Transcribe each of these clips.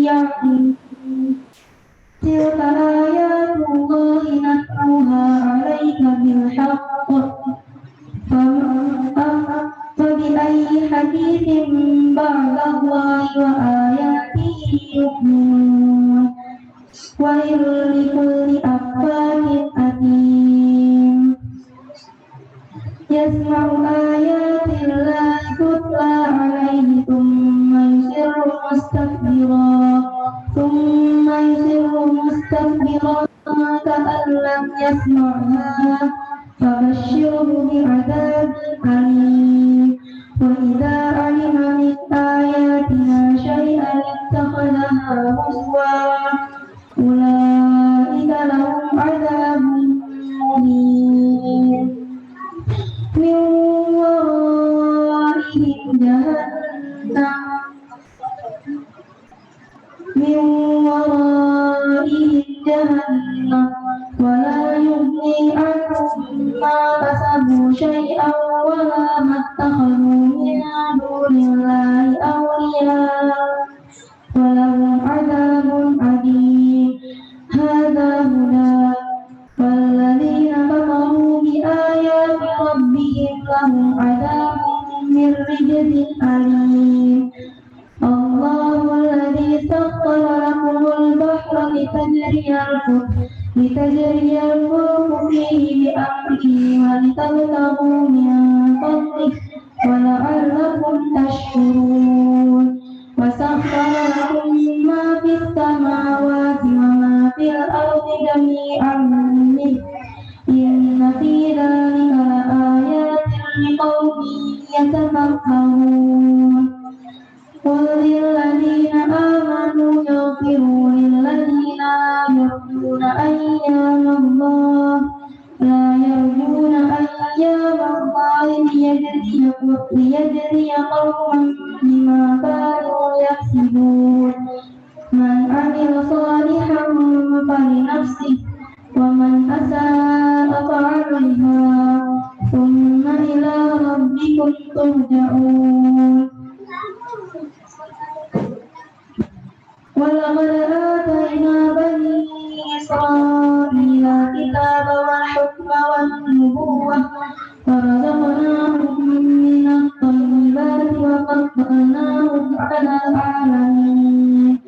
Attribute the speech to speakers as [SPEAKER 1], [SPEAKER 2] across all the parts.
[SPEAKER 1] يعلمون تلك آيات الله نتلوها عليك بالحق فبأي حديث بعد الله وآياته يؤمنون ويل لكل أفاك أثيم يسمع آيات الله تتلى عليه ثم يصر مستكبرا كأن لم يسمعها فبشره بعذاب أليم وإذا علم من آياتنا شيئا اتخذها هزوا أولئك لهم عذاب مهين من ورائهم جهنم ولا يغني عنهم ما كسبوا شيئا ولا ما اتخذوا من دون الله أولياء ولهم عذاب أليم هذا هدى والذين كفروا بآيات ربهم لهم عذاب من رجز أليم الله الذي سخر لكم البحر لتجري الفلك فيه بأمره ولتبتغوا من فضله ولعلكم تشكرون وسخر لكم ما في السماوات وما في الأرض جميعا منه إن في ذلك لآيات لقوم يتفكرون قل للذين آمنوا يغفروا للذين لا يرجون أيام الله ليجزي قوما بما كانوا يكسبون من عمل صالحا فلنفسه ومن أساء فعليها ثم إلى ربكم ترجعون ولقد آتينا بني إسرائيل الكتاب والحكم والنبوة ورزقناهم من الطيبات وفضلناهم على العالمين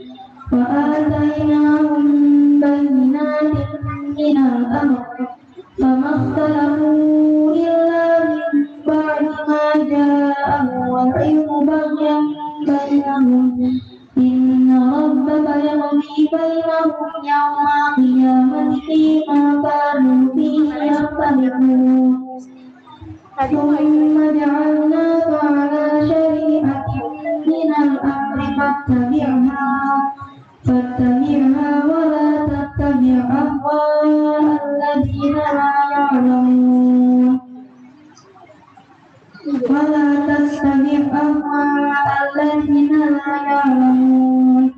[SPEAKER 1] وآتيناهم بينات من الأمر فما اختلفوا إلا من بعد ما جاءهم العلم بغيا بينهم إن ربك يقضي بينهم يوم القيامة فيما كانوا فيه يختلفون ثم جعلناك على شريعة من الأمر فاتبعها ولا تتبع أهواء الذين لا يعلمون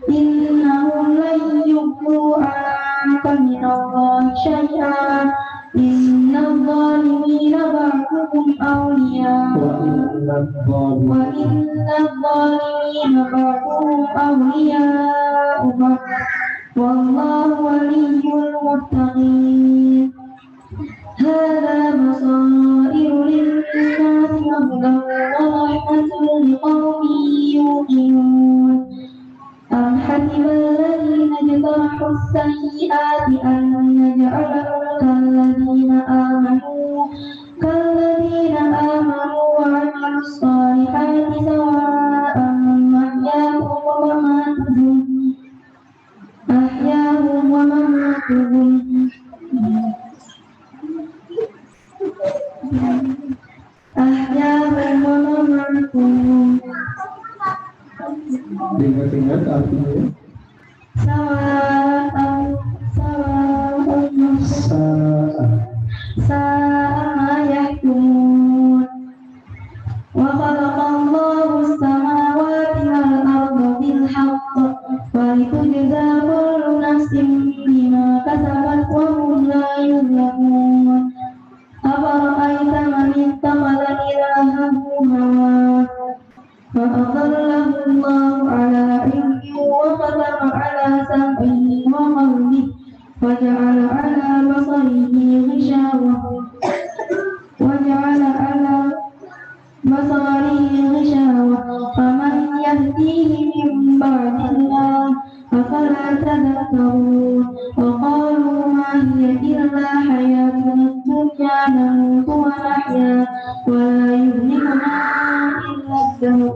[SPEAKER 1] إنهم لن يغنوا عنك من الله شيئا إن الظالمين بعضهم أولياء بعض والله ولي المتقين هذا بصائر للناس وهدى ورحمة لقوم يوقنون أم حسب الذين اجترحوا السيئات أن نجعلهم كالذين آمنوا وعملوا الصالحات سواء أحياهم ومماتهم
[SPEAKER 2] Ingat-ingat artinya
[SPEAKER 1] sa'a yahkumun wa khalaqallahu as-samawati wal arda bil haqq wa litujza kullu nafsin bima kasabat wa hum la yuzlamun afara'aita man ittakhadha ilahahu hawa فأضله الله على علم وختم سمعه وقلبه وجعل على بصره غشاوة فمن يهديه من بعد الله أفلا تذكرون وقالوا ما هي إلا حياتنا الدنيا نموت ونحيا ولا يهلكنا إلا الدهر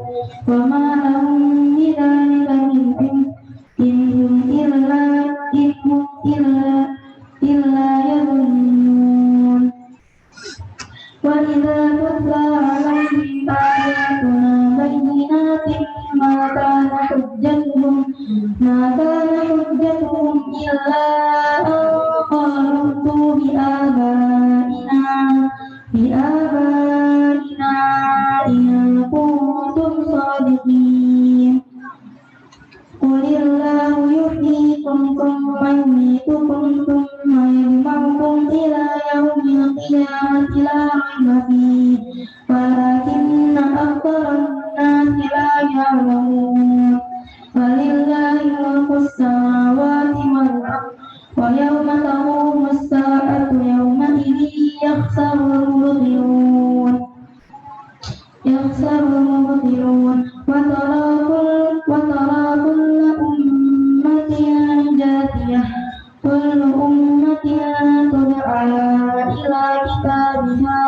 [SPEAKER 1] وما لهم بذلك من علم إن هم إلا يظنون وإذا تتلى عليهم آياتنا بينات ما كان حجتهم إلا أن قالوا ائتوا بآبائنا إن كنتم صادقين قل الله يحييكم ثم يميتكم ثم يجمعكم إلى يوم القيامة لا ريب فيه ولكن أكثر الناس لا يعلمون ولله ملك السماوات والأرض ويوم تقوم الساعة يومئذ يخسر المبطلون وترى كل أمة جاثية كل أمة تدعى إلى كتابها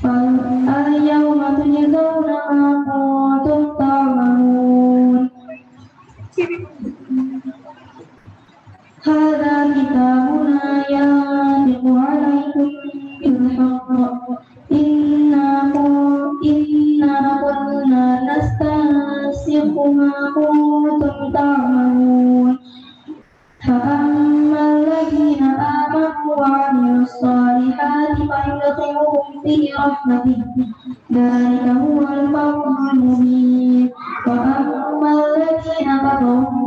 [SPEAKER 1] فاليوم تجزون ما كنتم تعملون هذا كتابنا ينطق عليكم بالحق إنا كنا نستنسخ ما كنتم تعملون فأما الذين آمنوا وعملوا الصالحات فيدخلهم في رحمته ذلك هو الفوز المبين وأما الذين كفروا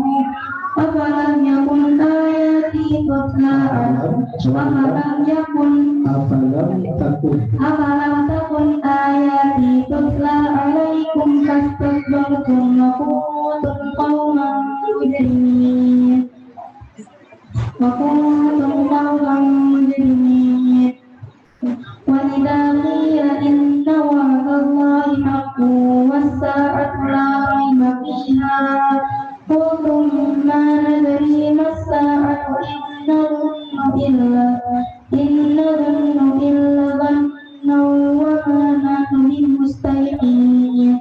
[SPEAKER 1] أفلم تكن آياتي تتلى عليكم فاستكبرتم وكنتم قوما مجرمين وإذا قيل إن وعد الله حق والساعة لا ريب فيها قلتم ما ندري ما الساعة إن نظن إلا ظنا وما نحن بمستيقنين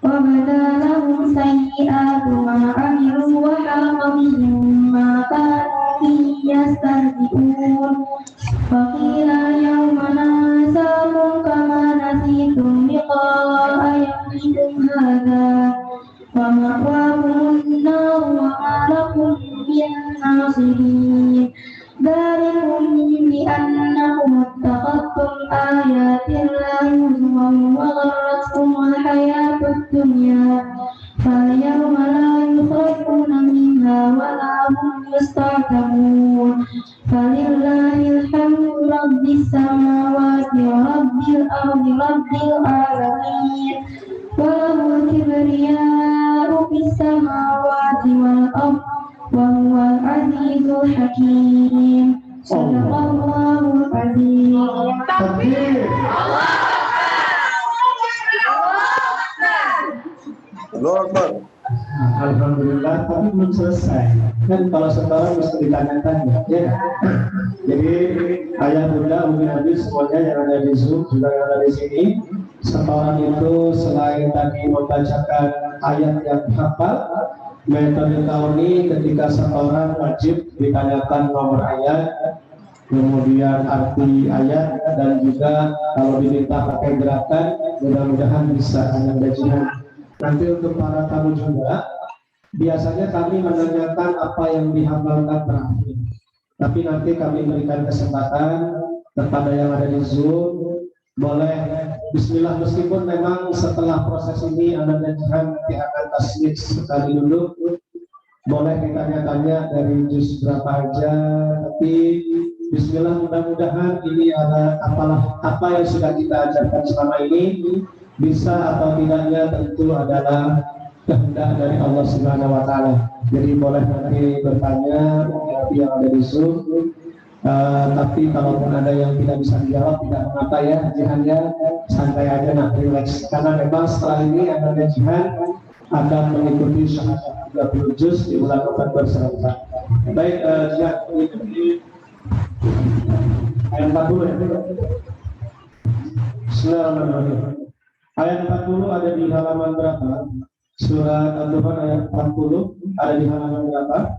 [SPEAKER 1] وبدا لهم سيئات ما عملوا وحاق بهم ما كانوا به يستهزئون وقيل اليوم ننساكم كما نسيتم لقاء يومكم هذا ومأواكم النار وما لكم من ناصرين ذلكم بأنكم اتخذتم آيات الله هزوا وغرتكم الحياة الدنيا فاليوم لا يخرجون منها ولا هم يستعتبون فلله الحمد رب السماوات ورب الأرض رب العالمين وله الكبرياء في السماوات والأرض وهو العزيز الحكيم صدق الله العظيم
[SPEAKER 2] Takbir. Alhamdulillah, tapi belum selesai. Kan kalau sekarang mesti ditanyakan ya. Jadi ayah bunda, umi abi semuanya yang ada di Zoom juga yang ada di sini. Setoran itu selain tadi membacakan ayat yang hafal, metode tahun ini ketika setoran wajib ditanyakan nomor ayat, kemudian arti ayat, dan juga kalau diminta pakai gerakan, mudah-mudahan bisa hanya bajian. Nanti untuk para tamu juga, biasanya kami menanyakan apa yang dihafalkan terakhir. Tapi nanti kami berikan kesempatan kepada yang ada di Zoom, boleh Bismillah, meskipun memang setelah proses ini Anda dan Jihan nanti akan tasmid sekali dulu. Boleh ditanya-tanya dari juz berapa aja, tapi Bismillah, mudah-mudahan ini ada apa yang sudah kita ajarkan selama ini bisa atau tidaknya tentu adalah kehendak dari Allah Subhanahu wa taala. Jadi boleh nanti bertanya nanti yang ada di Zoom. Tapi kalaupun ada yang tidak bisa dijawab tidak mengapa ya, jihannya santai aja, nah relax, karena memang setelah ini ada jihan akan mengikuti syahadat 30 juz di bulan November serentak. Baik, jihan mengikuti ayat 40 ya. Bismillahirrahmanirrahim. Ayat 40 ada di halaman berapa? Surat Al-Dukhan ayat 40 ada di halaman berapa?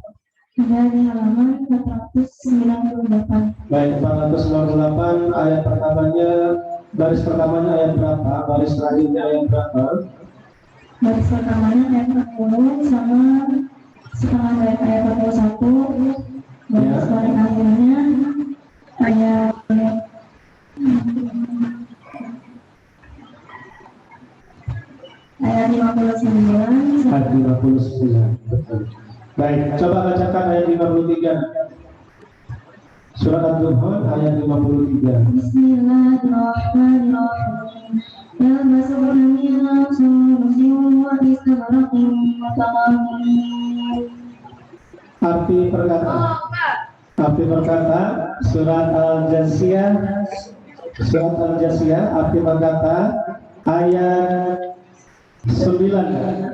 [SPEAKER 1] Ada di halaman 498.
[SPEAKER 2] Baik, 498 ayat pertamanya, baris pertamanya ayat berapa? Baris terakhirnya ayat berapa?
[SPEAKER 1] Baris pertamanya ayat 40 sama setengah dari ayat 41. Baris paling akhirnya ayat ayat 59.
[SPEAKER 2] Ayat 59. Betul. Baik, coba bacakan ayat 53. Surat Ad-Dukhan ayat 53.
[SPEAKER 1] Bismillahirrahmanirrahim. Yalbasuna min sundusin wa istabraqin mutaqabilin.
[SPEAKER 2] Arti perkata surat Al-Jasiyah, arti perkata ayat 9.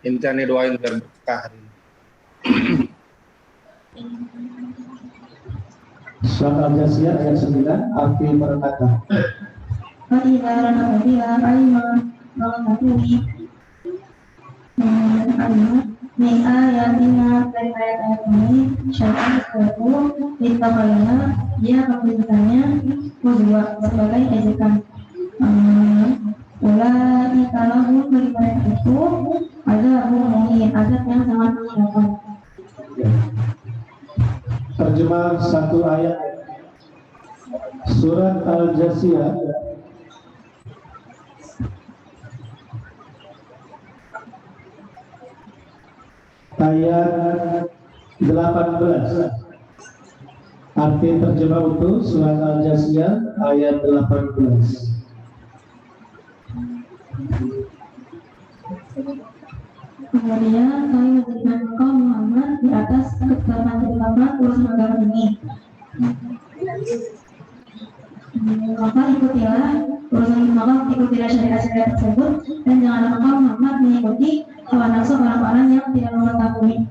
[SPEAKER 3] Intinya nih doain biar berkah hari ini.
[SPEAKER 2] Surat Al-Jasiyah ayat 9, arti perkata.
[SPEAKER 1] Fa'idharan apabila alimah mengetahui min ayatina dari ayat-ayat ini syaitan sesuatu ditakalana dia memberikannya kedua sebagai ejekan. Ulai kalahum bagi mereka itu ada muhin azab yang sangat menyenangkan.
[SPEAKER 2] Terjemah satu ayat surat Al-Jasiyah ayat 18. Arti terjemah utuh surat Al-Jasiyah ayat 18.
[SPEAKER 1] Kemudian kami menjadikan engkau Muhammad di atas ketetapan urusan agama ini. Maka ikutilah syariat-syariat tersebut dan janganlah engkau Muhammad mengikuti hawa nafsu orang-orang yang tidak mengetahui.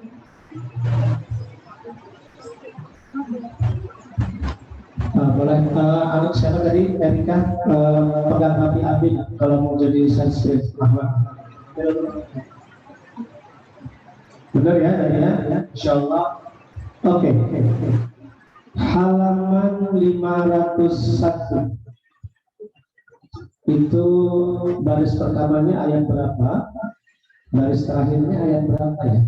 [SPEAKER 2] Boleh anak siapa tadi? Erika pegang api Abid kalau mau jadi sensitif Ahmad. Benar ya tadi ya? Insyaallah. Oke. Halaman 501. Itu baris pertamanya ayat berapa? Baris terakhirnya ayat berapa ya?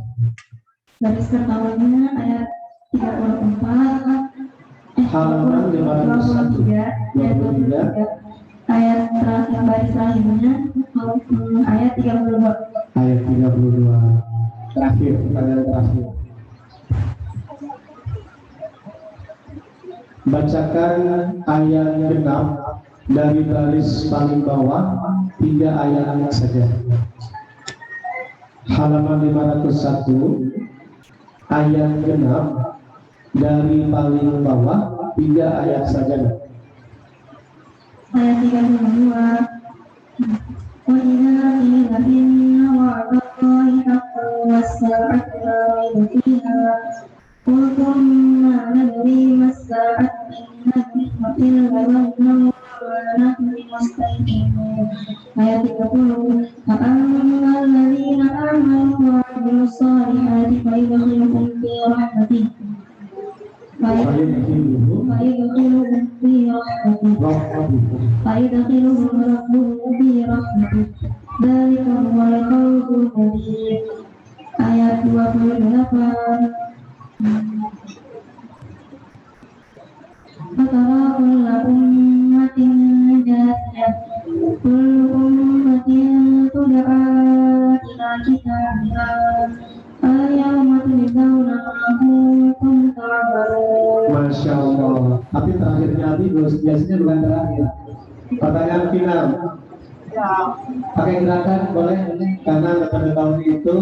[SPEAKER 1] Baris pertamanya ayat 34.
[SPEAKER 2] Halaman 501.
[SPEAKER 1] Ayat terakhir baris terakhirnya ayat 32.
[SPEAKER 2] Ayat 32. Terakhir, pertanyaan terakhir. Bacakan ayat 6 dari baris paling bawah 3 ayat saja. Halaman 501 ayat 6 dari paling bawah 3 ayat saja.
[SPEAKER 1] Ayat 32. Wa idza qila inna wa'dallahi haqqun was-sa'atu la rayba fiha qultum ma nadri mas-sa'atu in nadri illa dhanna wa nahnu mustaqimun. Ayat 30. Fa'ammal ladzina amanu wa 'amilus salihati fayudkhiluhum fi rahmatihi فيدخلهم ربهم في رحمته ذلك هو الفوز الكبير. Ayat 28. Fatara kulla ummatin jatiyah kullu ummatin tud'a ila kitabiha al-yawma tujzauna ma kuntum ta'malun.
[SPEAKER 2] Masya Allah. Tapi terakhirnya Abi biasanya bukan terakhir. Pertanyaan final. Pakai gerakan boleh, karena metode tahun itu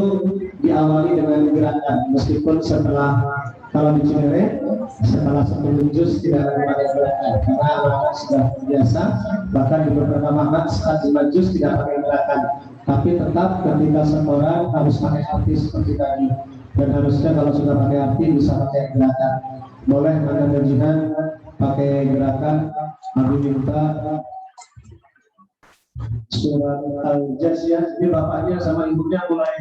[SPEAKER 2] diawali dengan gerakan, meskipun setelah kalau di Cinere setelah 10 juz tidak ada gerakan karena anak sudah biasa, bahkan di beberapa mahmat setelah 5 juz tidak pakai gerakan, tapi tetap ketika seorang harus pakai arti seperti tadi, dan harusnya kalau sudah pakai arti bisa pakai gerakan. Boleh mana gajian pakai gerakan. Abi minta surat Al-Jathiyah. Jadi bapaknya sama ibunya mulai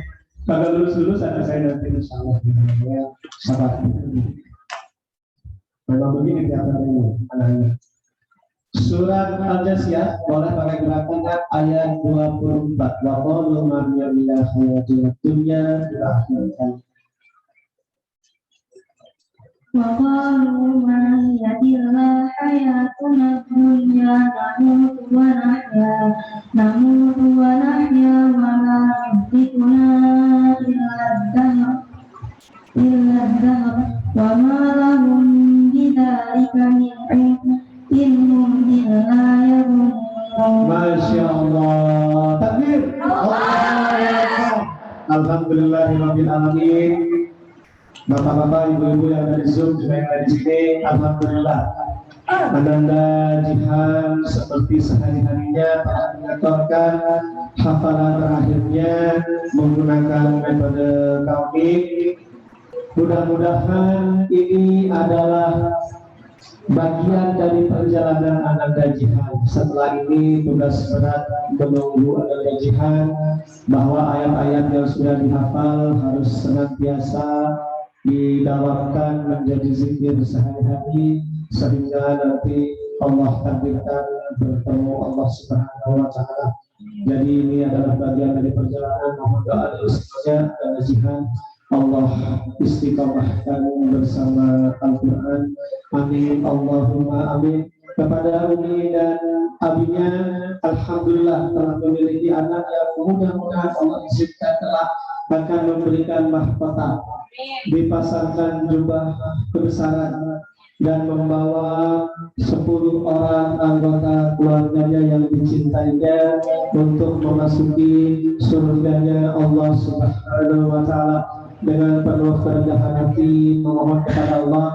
[SPEAKER 2] kagak lulus ada saya nanti insyaallah ya, sabar. Memang begini tiap hari anak-anak. Surat Al-Jathiyah boleh pakai gerakan ayat 24. Wa qalu man yamila hayatul dunya ila akhirah.
[SPEAKER 1] وقالوا ما هي إلا حياتنا الدنيا نموت ونحيا وما يهلكنا إلا الدهر وما لهم بذلك من علم إن هم إلا يظنون.
[SPEAKER 2] Masya Allah. Takbir. Alhamdulillahirabbil alamin. Bapak-bapak, ibu-ibu yang ada di Zoom juga yang ada di sini, alhamdulillah. Ananda Jihan seperti sehari-harinya telah menyetorkan hafalan terakhirnya menggunakan metode kaunik. Mudah-mudahan ini adalah bagian dari perjalanan Ananda Jihan. Setelah ini tugas berat menunggu Ananda Jihan, bahwa ayat-ayat yang sudah dihafal harus senantiasa didalamkan menjadi zikir sehari-hari sehingga nanti Allah takdirkan bertemu Allah Subhanahu wa Ta'ala. Jadi ini adalah bagian dari perjalanan. Mohon doa dari semuanya dan Jihan Allah istiqomahkan bersama Al-Quran. Amin Allahumma amin. Kepada Umi dan abinya, alhamdulillah telah memiliki anak yang mudah-mudahan Allah izinkan telah akan memberikan mahkota, dipasangkan jubah kebesaran dan membawa 10 orang anggota keluarganya yang dicintainya untuk memasuki surganya Allah Subhanahu wa Ta'ala. Dengan penuh kerendahan hati memohon kepada Allah,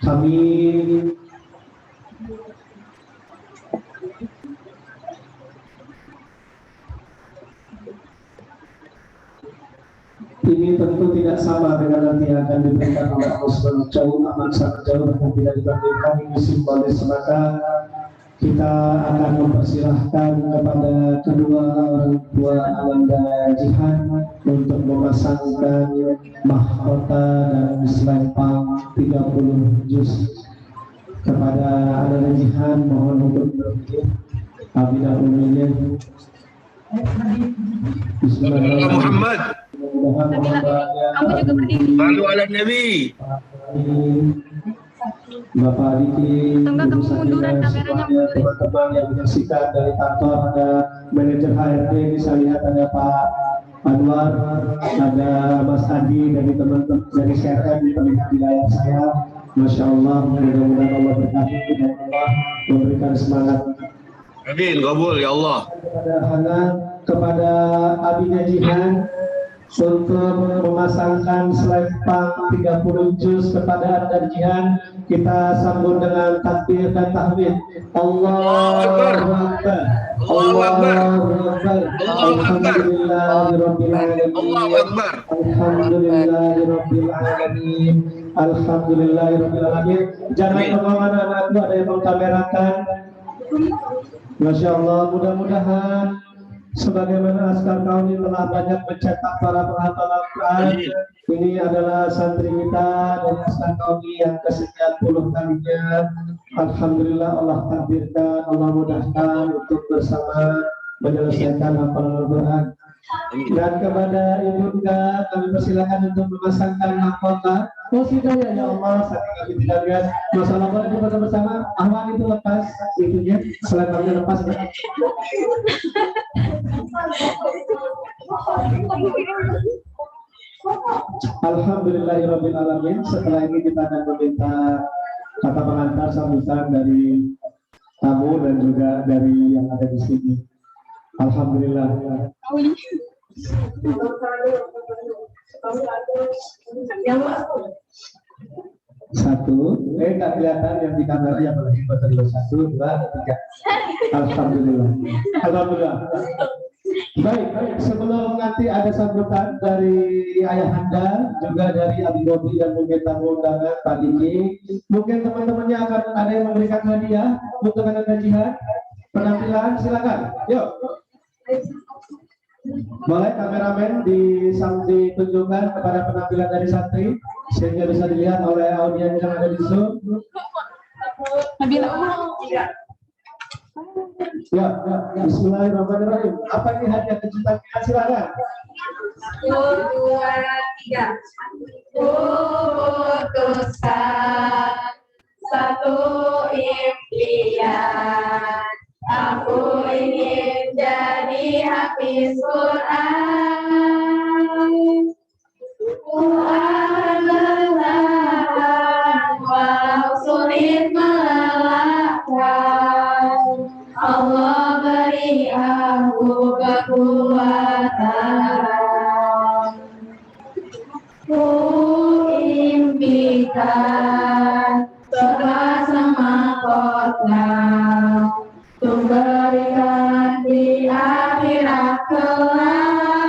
[SPEAKER 2] amin. Ini tentu tidak sama dengan nanti yang akan diberikan oleh Allah SWT. Jauh amat sangat jauh dan tidak dibandingkan. Ini simbolis, maka kita akan mempersilahkan kepada kedua orang tua Ananda Jihan untuk memasangkan mahkota dan selempang 30 juz kepada Ananda Jihan. Mohon untuk berdiri. Abidah uminya.
[SPEAKER 3] Bismillahirrahmanirrahim. Muhammad.
[SPEAKER 1] Kamu juga berdiri.
[SPEAKER 3] Lalu ala Nabi.
[SPEAKER 2] Bapak Diki,
[SPEAKER 1] Enggak, kamu munduran kameranya, mundurin.
[SPEAKER 2] teman-teman yang menyaksikan dari kantor, ada manajer HRD, bisa lihat ada Pak Anwar, ada Mas Adi dari teman-teman dari CRM di terlihat di layar saya. Masya Allah, mudah-mudahan Allah berkati dan Allah memberikan semangat.
[SPEAKER 3] Amin, kabul ya Allah.
[SPEAKER 2] Kepada Hana, kepada abinya Jihan untuk memasangkan selempang 30 juz kepada Anda Jihan. Kita sambut dengan takbir dan tahmid. Allahu Akbar. Allahu Akbar. Alhamdulillahirabbil alamin.
[SPEAKER 3] Allahu Akbar.
[SPEAKER 2] Alhamdulillahirabbil alamin. Alhamdulillahirabbil alamin. Jangan kemana-mana, anakku, ada yang mengkamerakan. Masya Allah, mudah-mudahan sebagaimana Askar Kauni telah banyak mencetak para penghafal Al-Quran. Ini adalah santri kita dari Askar Kauni yang kesekian puluh kalinya. Alhamdulillah Allah takdirkan, Allah mudahkan untuk bersama menyelesaikan hafalan Al-Quran. Dan kepada Ibu Nga, kami persilakan untuk memasangkan mahkota. Konsidernya ya Allah, saat kami tidak lihat masalah apa kita bersama. Ahmad itu lepas, itunya selempangnya lepas. Alhamdulillahirabbil alamin. Setelah ini kita akan meminta kata pengantar sambutan dari tamu dan juga dari yang ada di sini. Alhamdulillah. Satu, tak kelihatan yang di kamera yang lebih betul. 1, 2, 3. Alhamdulillah. Alhamdulillah. Baik, sebelum nanti ada sambutan dari Ayahanda, juga dari Abi Bobi dan mungkin tamu undangan Pak Diki, mungkin teman-temannya akan ada yang memberikan hadiah untuk Ananda Jihad. Penampilan silakan, yuk. Boleh kameramen ditunjukkan kepada penampilan dari santri sehingga bisa dilihat oleh audiens yang ada di Zoom. Ya, bismillahirrahmanirrahim. Apa ini hadiah kejutannya? Silakan.
[SPEAKER 4] 1, 2, 3. Putuskan satu impian. Aku ingin jadi hafiz Quran. Quran melelahkan, walau sulit melelahkan. Allah beri aku kekuatan. Ku impikan sebasah mahkota untuk berikan di akhirat kelak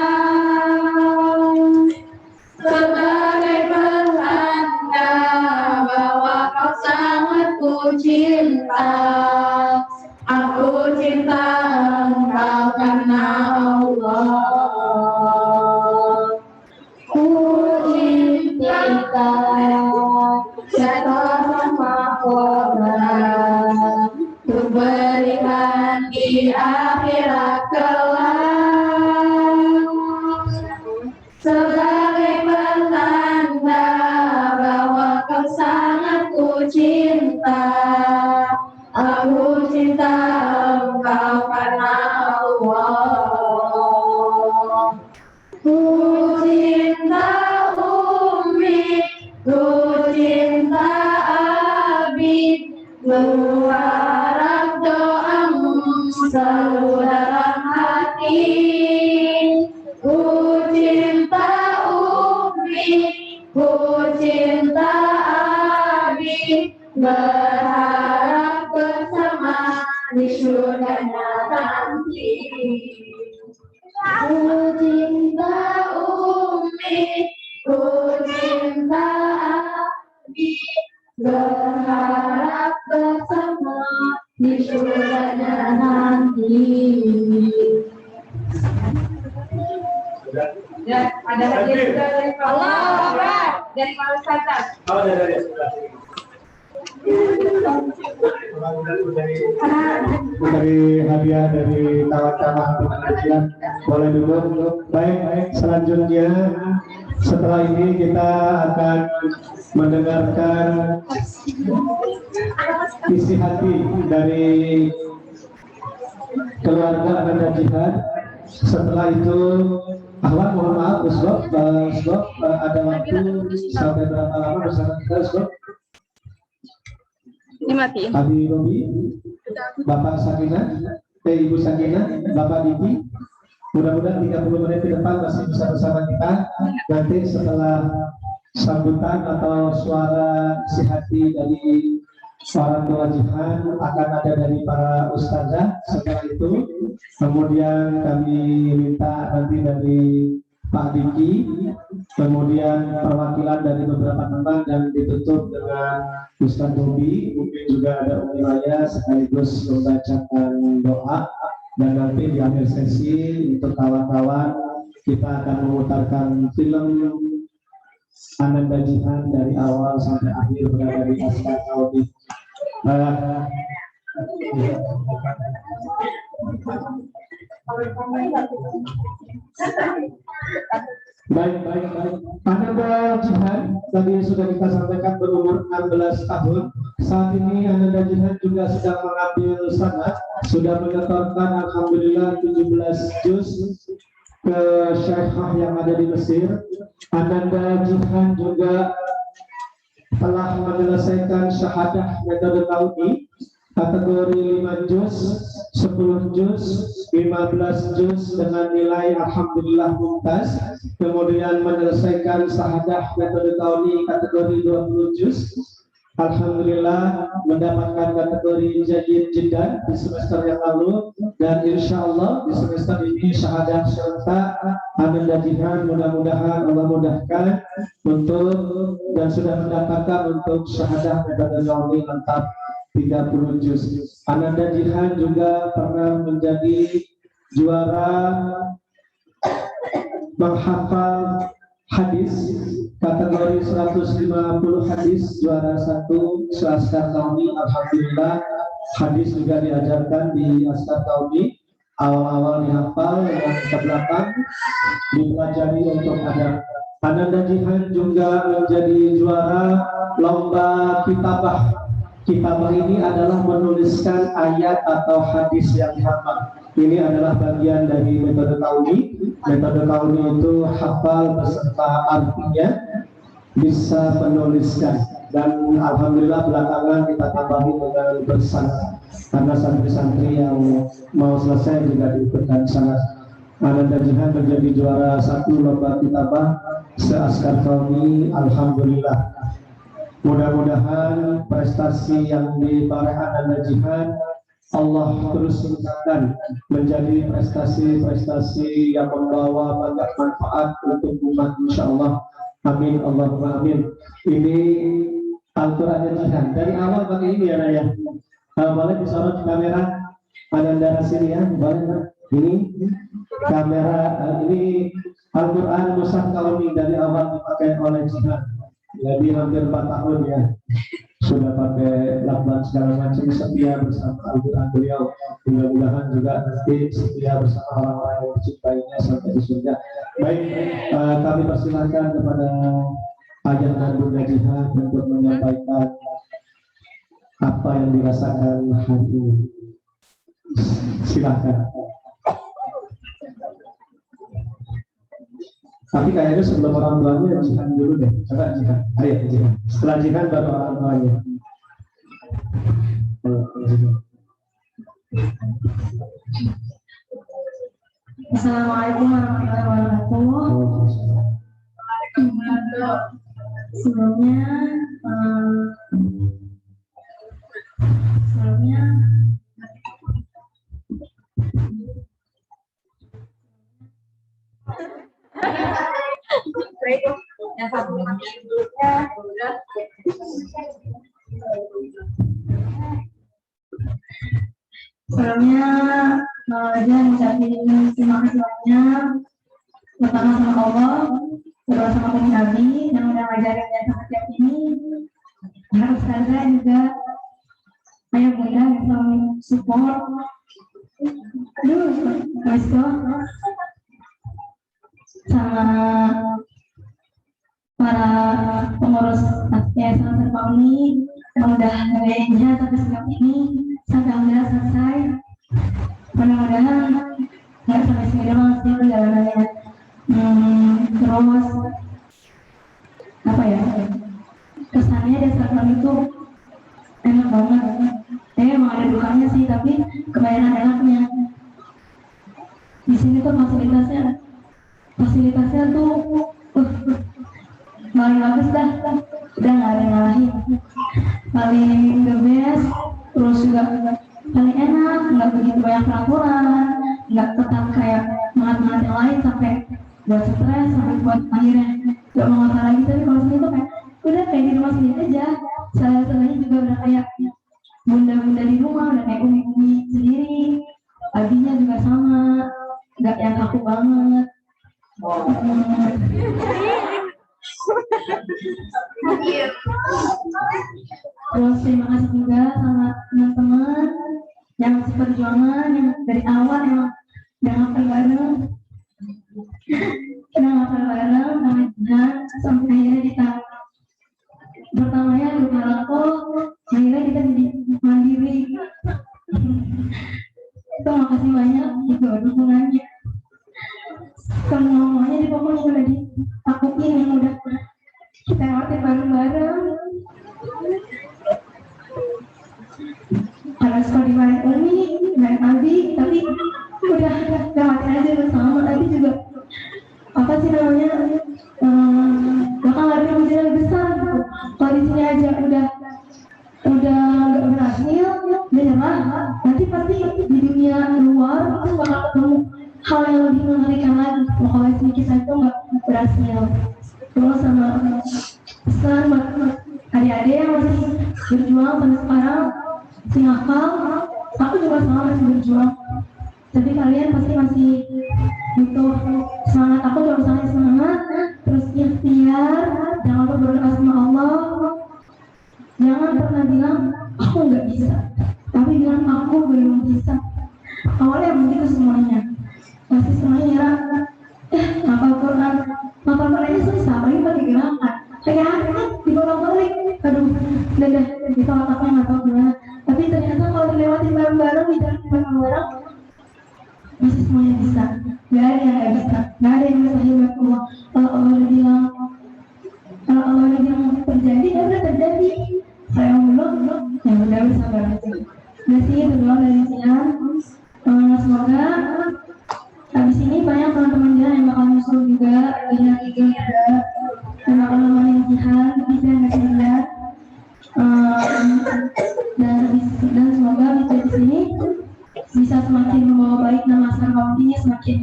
[SPEAKER 4] sebagai pertanda bahwa kau sangat ku cinta. Aku cinta engkau karena Allah. Ku impikan sebasah mahkota untuk berikan di akhirat kelak sebagai pertanda bahwa kau sangat ku cinta. Aku cinta engkau karena Allah. Ku cinta Umi, ku cinta Abi, berharap doamu selalu dalam hati. Ku cinta Umi, ku cinta Abi, berharap bersama di surganya nanti. Ku cinta Umi, ku cinta Abi, berharap bersama di surganya nanti. Ya, ada hadiah juga dari Allah, dari Pak Ustaz.
[SPEAKER 2] Oh, dari hadiah dari kawan-kawan pengajian. Boleh dulu. Baik, selanjutnya setelah ini kita akan mendengarkan isi hati dari keluarga Ananda Jihad. Setelah itu, Ahwan mohon maaf, Usbok, ada waktu sampai berapa lama bersama kita, Usbok?
[SPEAKER 4] Dimatiin.
[SPEAKER 2] Abi Robi, Bapak Sakinah, Ibu Sakinah, Bapak Diki. Mudah-mudahan 30 menit ke depan masih bisa bersama kita. Nanti setelah sambutan atau suara isi hati dari orang tua Jihad akan ada dari para ustazah. Setelah itu kemudian kami minta nanti dari Pak Diki, kemudian perwakilan dari beberapa teman dan ditutup dengan Ustaz Bobi, mungkin juga ada Umi Maya sekaligus membacakan doa, dan nanti di akhir sesi untuk kawan-kawan kita akan memutarkan film Ananda Jihad dari awal sampai akhir berada di Asal Saudi. Baik. Ananda Jihad tadi sudah kita sampaikan berumur 16 tahun. Saat ini Ananda Jihad juga sedang mengambil sanad, sudah menyetorkan alhamdulillah 17 juz ke Syekhah yang ada di Mesir. Ananda Jihad juga telah menyelesaikan syahadah metode taudi kategori 5 juz, 10 juz, 15 juz dengan nilai alhamdulillah mumtaz, kemudian menyelesaikan sahadah metode tauni kategori 20 juz, alhamdulillah mendapatkan kategori jayyid jiddan di semester yang lalu, dan insya Allah di semester ini syahadah serta amin dan jihad. Mudah-mudahan Allah mudahkan untuk dan sudah mendapatkan untuk syahadah metode tauni lengkap 30 juz. Ananda Jihan juga pernah menjadi juara menghafal hadis kategori 150 hadis, juara 1 Askar Tauni. Alhamdulillah hadis juga diajarkan di Askar Tauni, awal-awal dihafal, yang ke belakang dipelajari untuk adab. Ananda Jihan juga menjadi juara lomba kitabah. Kitabah ini adalah menuliskan ayat atau hadis yang hafal. Ini adalah bagian dari metode tauni. Metode tauni itu hafal beserta artinya, bisa menuliskan, dan alhamdulillah belakangan kita tambahi dengan bersama, karena santri-santri yang mau selesai juga diikutkan sana. Ananda Jihan menjadi juara 1 lomba kitabah se-Askar Tauni. Alhamdulillah. Mudah-mudahan prestasi yang diraih Ananda Jihan Allah terus tingkatkan menjadi prestasi-prestasi yang membawa banyak manfaat untuk umat, insyaallah. Amin, Allahumma amin. Ini Al-Quran Jihan dari awal pakai ini ya Raya. Boleh disorot kamera Ananda sini ya, boleh. Ini kamera, ini Al-Quran Mushaf Tauni dari awal dipakai oleh Jihan. Jadi hampir 4 tahun ya sudah pakai lakban segala macam, setia bersama Al-Quran beliau. Mudah-mudahan juga nanti setia bersama orang-orang yang mencintainya sampai di surga. Baik, kami persilahkan kepada Ayah dan Bunda Jihan untuk menyampaikan apa yang dirasakan hari ini. Silakan. Tapi kayaknya sebelum orang tuanya Jihan dulu deh. Coba Jihan. Ayo Jihan. Setelah Jihan baru orang tuanya.
[SPEAKER 1] Assalamualaikum warahmatullahi wabarakatuh. Sebelumnya
[SPEAKER 4] yang satu dulunya udah.
[SPEAKER 1] Sebelumnya dia mengucapkan terima kasih banyak pertama sama Allah, kedua sama Umi Abi yang udah ngajarin yang sangat siap ini, dan Ustazah juga ayah bunda yang selalu support. Aduh, guys sama para pengurus yayasan Terpauni yang udah ngerayainnya sampai sejauh ini, sampai alhamdulillah selesai. Mudah-mudahan nggak sampai sini doang sih perjalanannya. Terus apa ya, kesannya di Instagram itu enak banget. Emang ada dukanya sih, tapi kebanyakan enaknya. Di sini tuh fasilitasnya tuh paling bagus dah, udah nggak ada yang ngalahin. Paling the best, terus juga paling enak, nggak begitu banyak peraturan, nggak ketat kayak semangat yang lain sampai buat stres, sampai buat akhirnya nggak mau ngapa lagi. Tapi kalau sini tuh kayak udah kayak di rumah sendiri aja. Salahnya juga udah kayak bunda-bunda di rumah, udah kayak umi-umi sendiri. Abinya juga sama, nggak yang kaku banget. Terus terima kasih juga sama teman-teman yang seperjuangan, yang dari awal emang udah ngapel bareng sama Jihan sampai akhirnya kita pertamanya lupa laku, akhirnya kita jadi mandiri. Itu makasih banyak juga dukungannya. Semuanya di pokoknya udah ditakutin yang udah kita lewatin bareng-bareng. juga sama, tapi juga apa sih namanya bakal ngadepin ujian yang besar gitu. Kalau di sini aja udah nggak berhasil, udah nyerah, nanti pasti di dunia luar itu bakal ketemu hal yang lebih mengerikan lagi. Kalau di sini kita itu nggak berhasil, terus sama pesan buat adik-adik yang masih berjuang sampai sekarang, masih hafal, aku juga sama masih berjuang. Tapi kalian pasti masih butuh semangat. Aku juga misalnya semangat, terus ikhtiar, jangan lupa berdoa sama Allah. Jangan pernah bilang aku nggak bisa, tapi bilang aku belum bisa. Awalnya begitu semuanya, pasti semuanya nyerah. Hafal Quran Qurannya susah, apalagi pakai gerakan, kayak apa dibolak-balik, aduh, dan itu otaknya nggak tahu gimana. Tapi ternyata kalau dilewatin bareng-bareng, dijalan bareng-bareng, masih semuanya bisa. Gak ada yang nggak bisa, gak ada yang mustahil buat Allah. Kalau Allah udah bilang terjadi, ya udah terjadi. Saya belum, ya udah sabar aja. Udah sih itu doang dari Sian. Semoga habis ini banyak teman-teman dia yang bakal nyusul juga, yang bakal nemenin jihad, bisa nggak lihat. Dan semoga kita di sini bisa semakin membawa baik nama asal kaum ini, semakin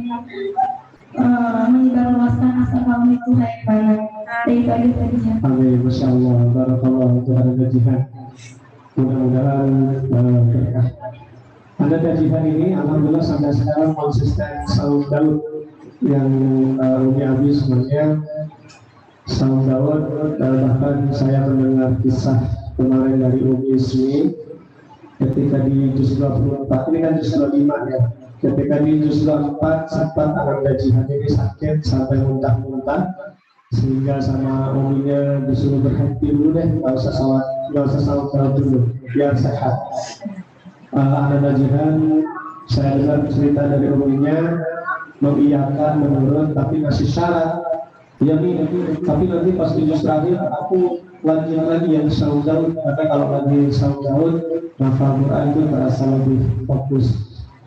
[SPEAKER 1] menyebarluaskan asal kaum itu kayak banyak. Itu aja saja.
[SPEAKER 2] Amin, Masya Allah, Barakallah untuk ada kajian. Mudah-mudahan berkah. Ada kajian ini, alhamdulillah sampai sekarang konsisten Saum Daud yang Umi Abi sebenarnya Saum Daud. Bahkan saya mendengar kisah kemarin dari Umi Ismi ketika di juz 24, ini kan juz 25 ya. Ketika di juz 24 sempat anak kajian ini sakit sampai muntah-muntah, sehingga sama uminya disuruh berhenti dulu deh, nggak usah salat dulu biar sehat. Anak kajian, saya dengar cerita dari uminya mengiyakan, menurut, tapi masih syarat. Ya nih, tapi nanti pas di juz terakhir aku lagi yang Saum Daud, karena kalau lagi Saum Daud hafal Quran itu terasa lebih fokus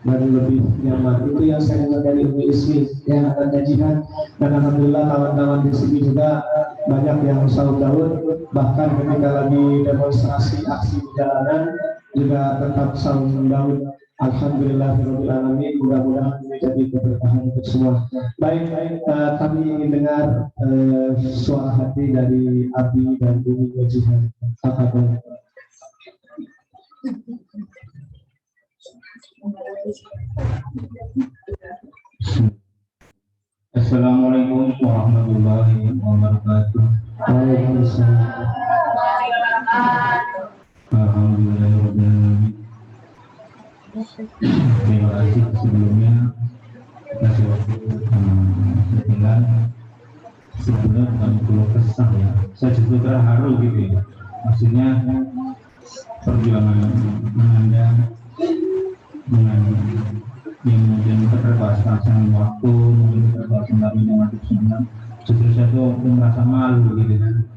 [SPEAKER 2] dan lebih nyaman. Itu yang saya dengar dari Umi Ismi yang akan kajian. Dan alhamdulillah kawan-kawan di sini juga banyak yang Saum Daud, bahkan ketika lagi demonstrasi aksi di jalanan juga tetap Saum Daud. Alhamdulillahirabbil alamin, mudah-mudahan menjadi keberkahan untuk semua. Baik, kami ingin dengar suara hati dari Abi dan Bumi Wajihan. Silakan.
[SPEAKER 5] Assalamualaikum warahmatullahi wabarakatuh.
[SPEAKER 2] Waalaikumsalam.
[SPEAKER 5] Alhamdulillahirobbilalamin. Terima kasih sebelumnya atas waktu sebulan. Sebenarnya bukan perlu kesah ya. Saya justru terharu gitu ya. Maksudnya perjuangan Anda dengan yang mungkin keterbatasan waktu, mungkin keterbatasan kami yang masih senang, justru saya tuh merasa malu gitu kan.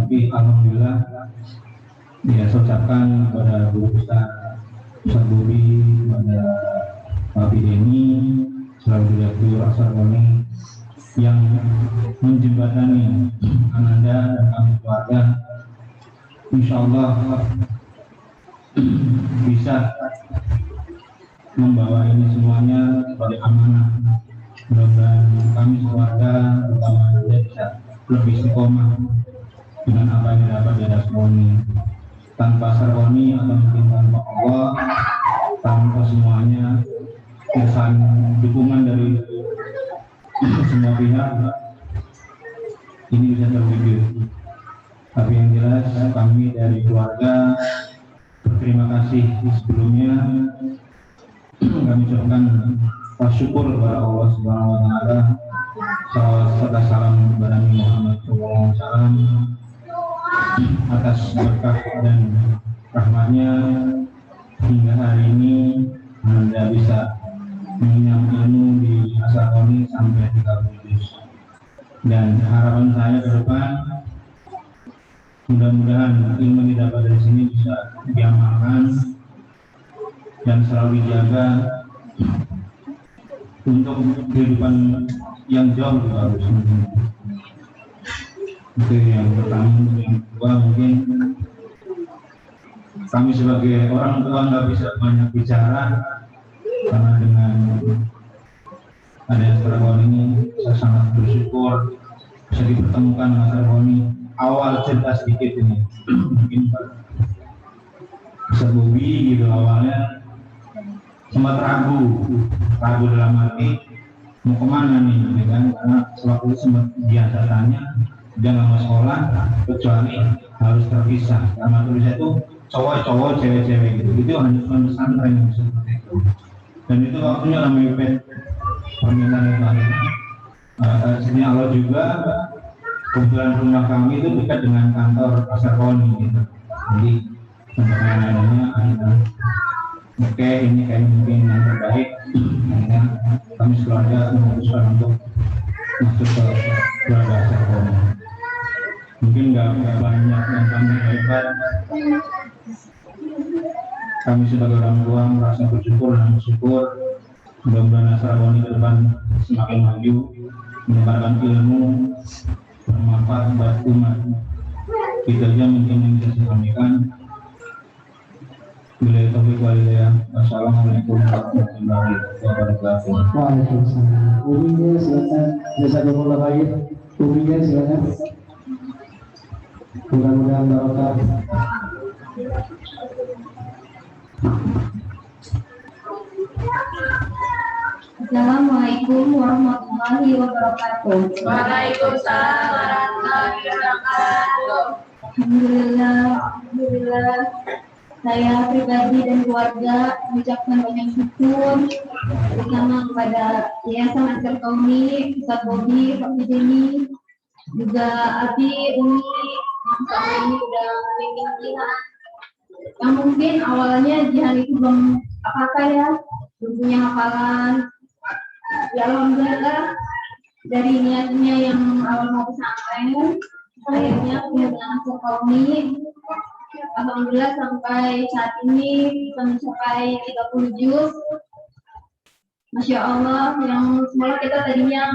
[SPEAKER 5] Tapi alhamdulillah ya, saya ucapkan kepada Bu Ustaz Budi, kepada Pak Bideni, selalu Direktur Asar-Koni yang menjembatani Ananda dan kami keluarga, insya Allah bisa membawa ini semuanya sebagai amanah. Mudah-mudahan kami keluarga terutama Anda bisa lebih istiqomah dengan apa yang dapat di atas Sarkoni. Tanpa Sarkoni atau mungkin tanpa Allah, tanpa semuanya kesan dukungan dari semua pihak, ini bisa terwujud. Tapi yang jelas kami dari keluarga berterima kasih sebelumnya. Kami ucapkan syukur kepada Allah Subhanahu wa Ta'ala, serta salam kepada Nabi Muhammad SAW atas berkah dan rahmatnya hingga hari ini Anda bisa mengenyam ilmu di Asar-Koni sampai 30 juz. Dan harapan saya ke depan, mudah-mudahan ilmu yang didapat dari sini bisa diamalkan dan selalu dijaga untuk kehidupan yang jauh lebih bagus. Itu yang pertama. Yang kedua, mungkin kami sebagai orang tua nggak bisa banyak bicara karena dengan adanya Cirebon ini saya sangat bersyukur bisa dipertemukan dengan Cirebon ini. Awal cerita sedikit ini mungkin bisa Bobi gitu, awalnya sempat ragu dalam arti mau kemana nih, gitu kan? Karena sewaktu itu sempat biasa tanya dia nggak mau sekolah kecuali harus terpisah. Karena terpisah itu cowok-cowok, cewek-cewek gitu. Itu hanya pesantren yang seperti itu. Dan itu waktunya lama mepet permintaan itu akhirnya. Sini Allah juga kebetulan rumah kami itu dekat dengan kantor Pasar Koni gitu. Jadi adanya akhirnya oke, ini kayak mungkin yang terbaik. Akhirnya kami sekeluarga memutuskan untuk masuk ke keluarga Pasar Koni. Mungkin nggak banyak yang kami hebat. Kami sebagai orang tua merasa bersyukur dan bersyukur. Mudah-mudahan Asraboni ke depan semakin maju, menyebarkan ilmu bermanfaat buat umat. Kita aja mungkin yang bisa saya sampaikan. Bila taufiq walhidayah. Wassalamualaikum warahmatullahi wabarakatuh.
[SPEAKER 2] Waalaikumsalam. Uminya silakan. Jazakumullah khair. Uminya silakan. Mudah-mudahan barokah.
[SPEAKER 1] Assalamualaikum warahmatullahi wabarakatuh.
[SPEAKER 4] Waalaikumsalam warahmatullahi wabarakatuh.
[SPEAKER 1] Alhamdulillah. Saya pribadi dan keluarga mengucapkan banyak syukur terutama kepada Yayasan Ansar Kauni, Ustaz Bobi, Pak Fideni, juga Abi, Umi, yang selama ini udah membimbing Jihan. Yang mungkin awalnya Jihan itu belum apa-apa ya, belum punya hafalan. Ya alhamdulillah dari niatnya yang awal mau pesantren, akhirnya punya Ansar Kauni. Alhamdulillah sampai saat ini bisa mencapai 30 juz. Masya Allah, yang semula kita tadinya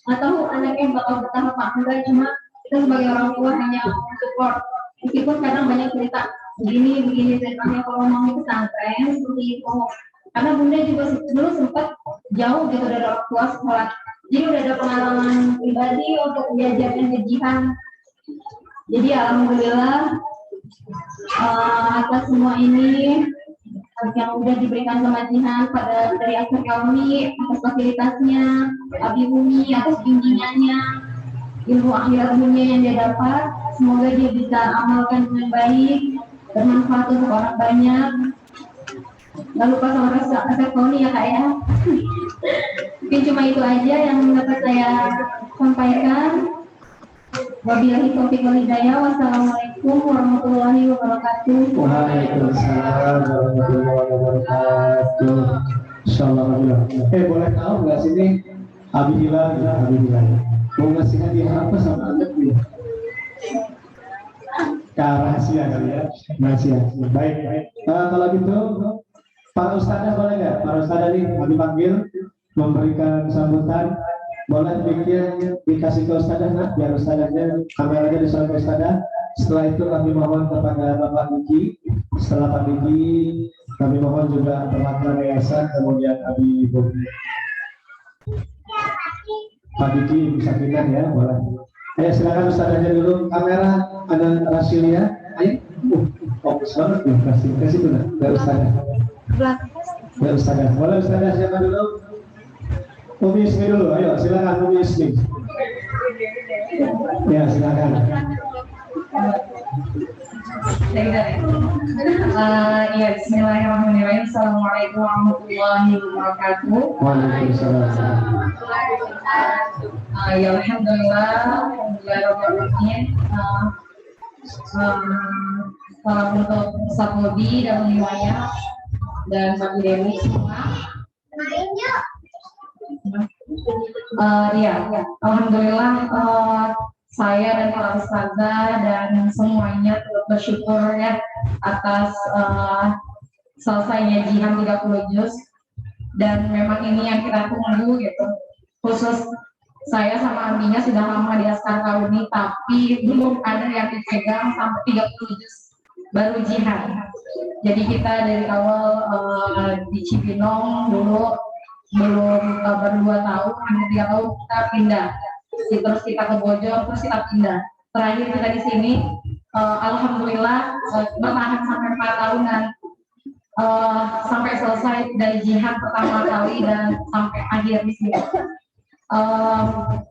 [SPEAKER 1] nggak tahu anaknya bakal betah apa enggak, cuma kita sebagai orang tua hanya support. Meskipun kadang banyak cerita begini ceritanya kalau mau pesantren seperti itu. Karena bunda juga dulu sempat jauh gitu dari orang tua sekolah. Jadi udah ada pengalaman pribadi untuk diajarkan ke Jihan. Jadi alhamdulillah atas semua ini yang udah diberikan sama Jihan pada dari Ansar Kauni, atas fasilitasnya, Abi Umi atas bimbingannya, ilmu akhirat dunia yang dia dapat, semoga dia bisa amalkan dengan baik, bermanfaat untuk orang banyak. Gak lupa sama Ansar Kauni ya kak ya. Mungkin cuma itu aja yang dapat saya sampaikan. Wabillahi taufiq wal hidayah. Wassalamualaikum warahmatullahi wabarakatuh.
[SPEAKER 2] Waalaikumsalam warahmatullahi wabarakatuh. Insyaallah. Boleh tahu nggak sini Abi Hilal mau ngasih hadiah apa sama anak dia? Rahasia kali ya, rahasia. Baik. Kalau gitu, para ustadzah boleh nggak? Para ustadzah nih kami panggil memberikan sambutan. Boleh bikin dikasih ke ustadzah, nah, biar ustadzahnya kameranya disuruh ke ustadzah. Setelah itu kami mohon kepada Bapak Diki. Setelah Pak Diki, kami mohon juga perwakilan yayasan, kemudian Abi Bobi. Pak Diki bisa pindah ya, boleh. Ayo silakan ustadzahnya dulu. Kamera ada Rasilia. Ayo. Fokus banget ya, kasih dulu. Biar ustadzah. Biar ustadzah. Boleh ustadzah siapa dulu? Umi Ismi dulu, ayo silakan Umi Ismi. Ya silakan.
[SPEAKER 4] Ya bismillahirrahmanirrahim. Assalamualaikum warahmatullahi wabarakatuh.
[SPEAKER 2] Waalaikumsalam.
[SPEAKER 4] Ya alhamdulillah rabbil alamin. Salam untuk Ustaz Bobi dan Wiwaya dan Pak Dewi semua. Alhamdulillah saya dan para ustazah dan semuanya turut bersyukur ya atas selesainya Jihan 30 juz. dan memang ini yang kita tunggu gitu. Khusus saya sama Aminya sudah lama di Askar Kauni, tapi belum ada yang dipegang sampai 30 juz baru jihad. Jadi kita dari awal di Cibinong dulu belum baru 2 tahun, hanya 3 tahun kita pindah. Terus kita ke Bojong, terus kita pindah. Terakhir kita di sini, alhamdulillah bertahan sampai 4 tahunan. Sampai selesai dari jihad pertama kali dan sampai akhir di sini.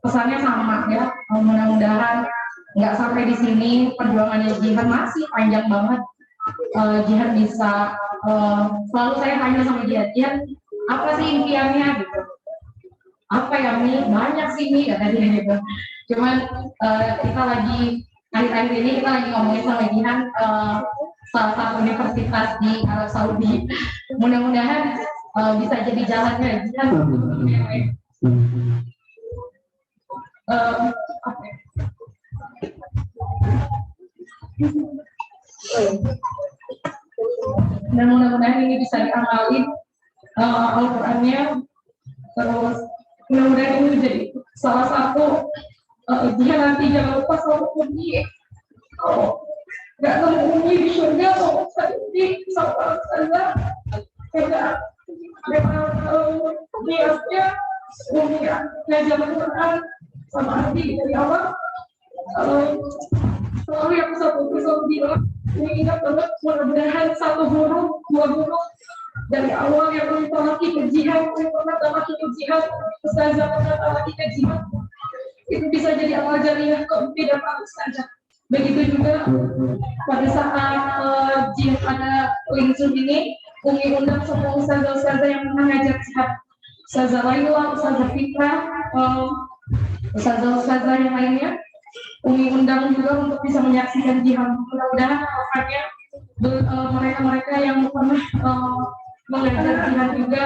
[SPEAKER 4] Pesannya sama ya, mudah-mudahan nggak sampai di sini perjuangannya jihad masih panjang banget. Jihad bisa selalu saya tanya sama jihad apa sih impiannya gitu, apa ya Mi, banyak sih Mi kata dia gitu. Cuman kita lagi akhir-akhir ini kita lagi ngomongin sama jihad salah satu universitas di Arab Saudi, mudah-mudahan bisa jadi jalannya jihad. Dan mudah-mudahan ini bisa diamalin Al-Qurannya, terus mudah-mudahan ini menjadi salah satu jihad. Nanti jangan lupa selalu pergi kalau nggak nemu di surga atau di sama saja karena memang niatnya ngajar Al-Quran sama arti dari awal. Selalu yang selalu bilang ini ingat banget, mudah-mudahan 1 huruf 2 huruf dari awal yang mentalaki ke jihad, mentalaki ke jihad, ustazah mentalaki ke jihad, itu bisa jadi amal jariah ke Umi dan Pak Ustazah. Begitu juga pada saat jihad pada Lingsun ini, Umi undang semua ustazah-ustazah yang pernah ngajar jihad, Ustazah Laila, Ustazah Fitra, ustazah-ustazah yang lainnya. Umi undang juga untuk bisa menyaksikan jihad. Mudah-mudahan harapannya mereka-mereka yang pernah mengajar jihad juga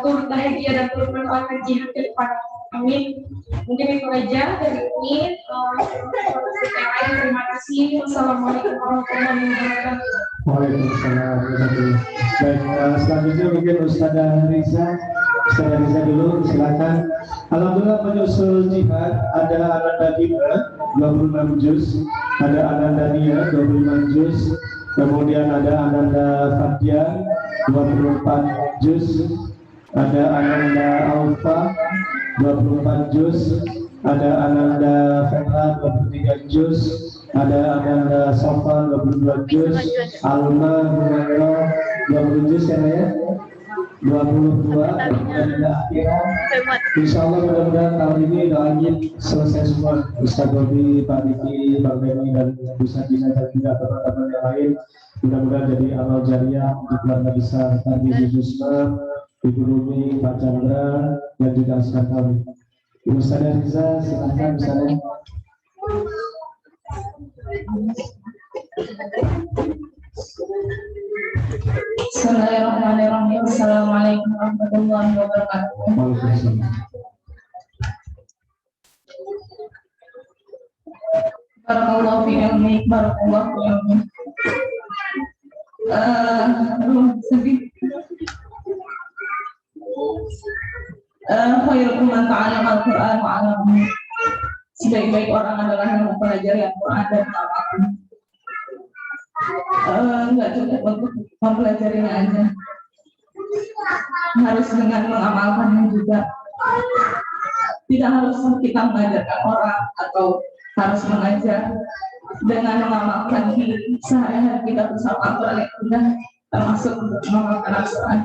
[SPEAKER 4] turut bahagia dan turut mendoakan jihad ke depan. Amin. Mungkin itu aja dari ini. Terima kasih. Wassalamualaikum warahmatullahi wabarakatuh.
[SPEAKER 2] Waalaikumsalam warahmatullahi wabarakatuh. Baik, selanjutnya mungkin Ustazah Riza dulu, silakan. Alhamdulillah menyusul jihad ada Ananda Gibra 26 juz, ada Ananda Nia 25 juz, kemudian ada Ananda Fadya 24 juz, ada Ananda Alfa 24 juz, ada Ananda Fera 23 juz, ada Ananda Sofa 22 juz, Alma Nurullah 20 juz ya, 22 dan akhirnya insya Allah mudah-mudahan tahun ini doanya selesai semua. Ustaz Bobi, Pak Diki, Bang Beni dan Bu Sabina dan juga teman-teman yang lain, mudah-mudahan jadi amal jariah untuk keluarga besar Tarbi Jusma, Ibu Rumi, Pak Chandra dan juga Ustaz kami. Ibu Ustazah Riza, silahkan Ustazah.
[SPEAKER 4] Bismillahirrahmanirrahim. Assalamualaikum warahmatullahi wabarakatuh.
[SPEAKER 2] Waalaikumsalam.
[SPEAKER 4] Barakallahu fi ilmi, barakallahu fi ilmi. Sedih. Khairukum man ta'allama al-Qur'an wa 'allamahu. Sebaik-baik orang adalah yang mempelajari Al-Quran dan mengamalkan. Enggak cukup untuk mempelajarinya aja, harus dengan mengamalkannya juga. Tidak harus kita mengajarkan orang atau harus mengajar, dengan mengamalkan sehari-hari kita bersama Al-Quran yang sudah termasuk untuk mengamalkan Al-Quran.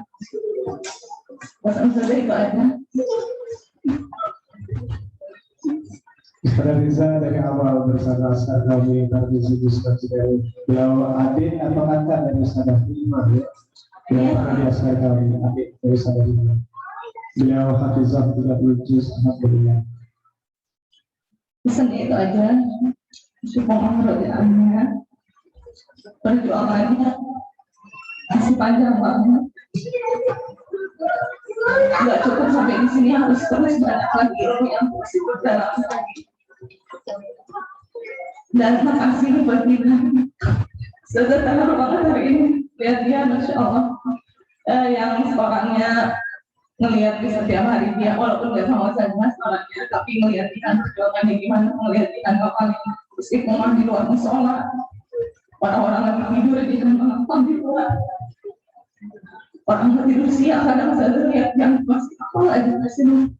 [SPEAKER 4] Pesan saja itu aja.
[SPEAKER 2] Ustazah Riza dari awal bersama Ustaz kami Tarbi Jusma dari beliau adik atau kakak dari Ustazah Rima ya, yang pernah di Askar kami, adik dari Ustazah Rima. Beliau hafizah 30 juz, alhamdulillah.
[SPEAKER 4] Pesan itu aja. Syukur rodaannya, perjuangannya masih panjang banget. Nggak cukup sampai di sini, harus terus banyak lagi ilmu yang masih berdalam lagi. Dan makasih buat kita. Sudah terharu banget hari ini. Lihat dia, Masya Allah, yang sekolahnya ngelihat di setiap hari dia, walaupun nggak sama saya sholatnya, tapi ngelihat dia perjuangannya gimana, ngelihat dia ngapain istiqomah di luar musola, orang-orang lagi tidur di rumah di luar, orang tidur siang kadang saya lihat yang masih apa lagi masih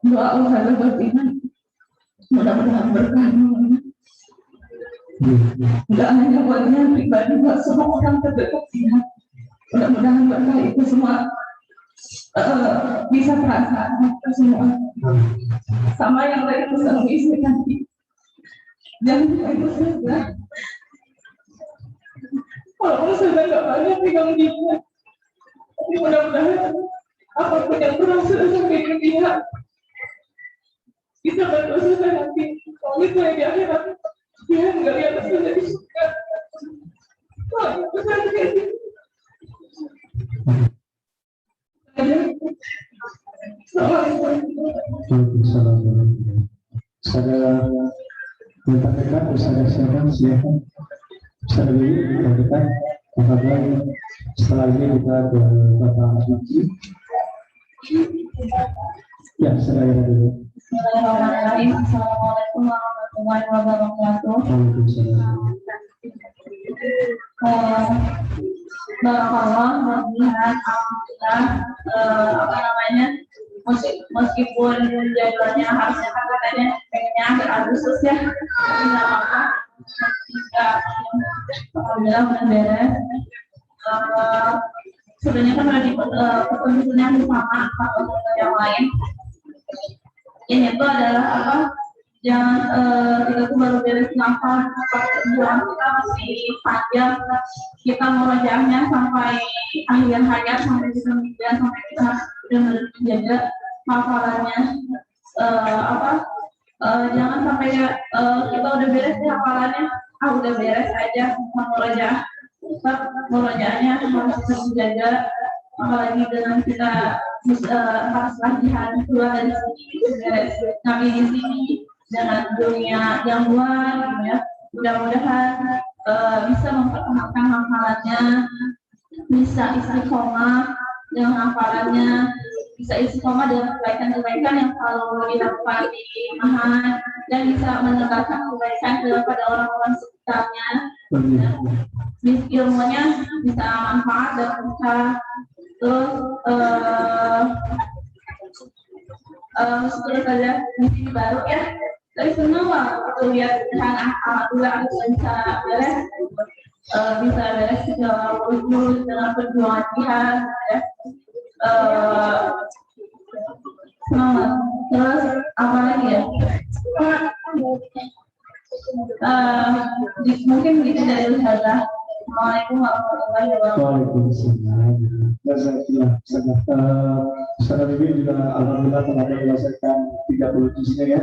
[SPEAKER 4] doa Allah beriman, mudah-mudahan berkah. Enggak hanya buatnya pribadi, buat semua orang terdekat dia. Mudah-mudahan berkah itu semua bisa terasa kita semua. Sama yang tadi pesan istri nanti. Jangan itu saja. Walaupun sudah nggak banyak pegang dia, tapi mudah-mudahan apapun yang kurang sudah sampai ke dia bisa bantu saya nanti. Kalau misalnya di akhirat dia nggak lihat saya di surga. Wah, itu saja.
[SPEAKER 2] Waalaikumsalam. Saya minta dekat bersama siapa silakan. Saya lebih dekat. Apabila setelah ini kita ke Bapak Haji. Ya, saya dulu.
[SPEAKER 1] Bismillahirrahmanirrahim. Assalamualaikum warahmatullahi wabarakatuh.
[SPEAKER 2] Waalaikumsalam.
[SPEAKER 1] Barakallah, melihat alhamdulillah, apa namanya, meskipun jadwalnya harusnya kan katanya pengennya akhir Agustus ya, tapi nggak apa-apa. Alhamdulillah udah beres. Sebenarnya kan udah di petunjuknya sama yang lain. Ini tuh adalah apa? Jangan kita tuh baru beres nafas, perjuangan kita masih panjang. Kita murojaahnya sampai akhir hayat, sampai kita meninggal, sampai kita benar-benar menjaga hafalannya. Jangan sampai kita udah beres di hafalannya, udah beres aja murojaah. Tetap murojaahnya harus kita menjaga, apalagi dengan kita harus latihan keluar dari sini, beres kami di sini dengan dunia yang luar, gitu ya. Mudah-mudahan bisa mempertahankan hafalannya, bisa istiqomah dengan hafalannya, bisa istiqomah dengan kebaikan-kebaikan yang selalu dilakukan di Mahat, dan bisa menegakkan kebaikan kepada orang-orang sekitarnya. Ilmunya bisa manfaat dan bisa terus saja di sini baru ya. Dari semua waktu lihat alhamdulillah bisa beres, bisa beres lulus dengan perjuangan jihad ya. Semangat. Terus apa lagi ya? Mungkin begitu dari Ustazah. Assalamualaikum warahmatullahi wabarakatuh.
[SPEAKER 2] Waalaikumsalam. Saudara Bibi juga alhamdulillah telah menyelesaikan 30 juznya ya.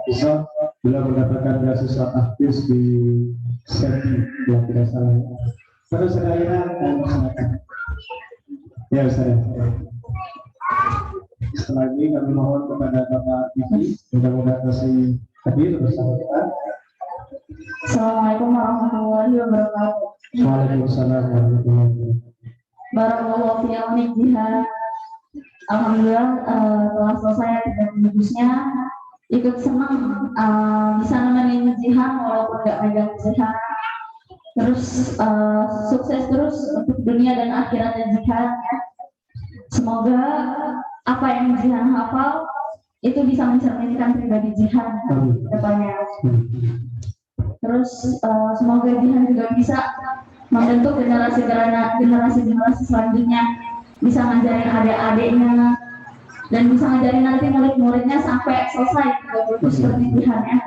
[SPEAKER 2] Bisa beliau mendapatkan beasiswa aktif di SETI kalau tidak salah. Terus saya silakan. Ya Ustaz. Setelah ini kami mohon kepada Bapak Bibi mudah-mudahan masih hadir bersama kita.
[SPEAKER 1] Assalamualaikum warahmatullahi wabarakatuh.
[SPEAKER 2] Waalaikumsalam warahmatullahi wabarakatuh.
[SPEAKER 1] Barakallahu fi auni jihad. Alhamdulillah telah selesai dan bagusnya. Ikut senang bisa nemenin jihad walaupun nggak megang jihad. Terus sukses terus untuk dunia dan akhiratnya jihad. Semoga apa yang jihad hafal itu bisa mencerminkan pribadi jihad depannya. Terus semoga jihad juga bisa membentuk generasi selanjutnya, bisa ngajarin adik-adiknya dan bisa ngajarin nanti murid-muridnya sampai selesai seperti jihadnya.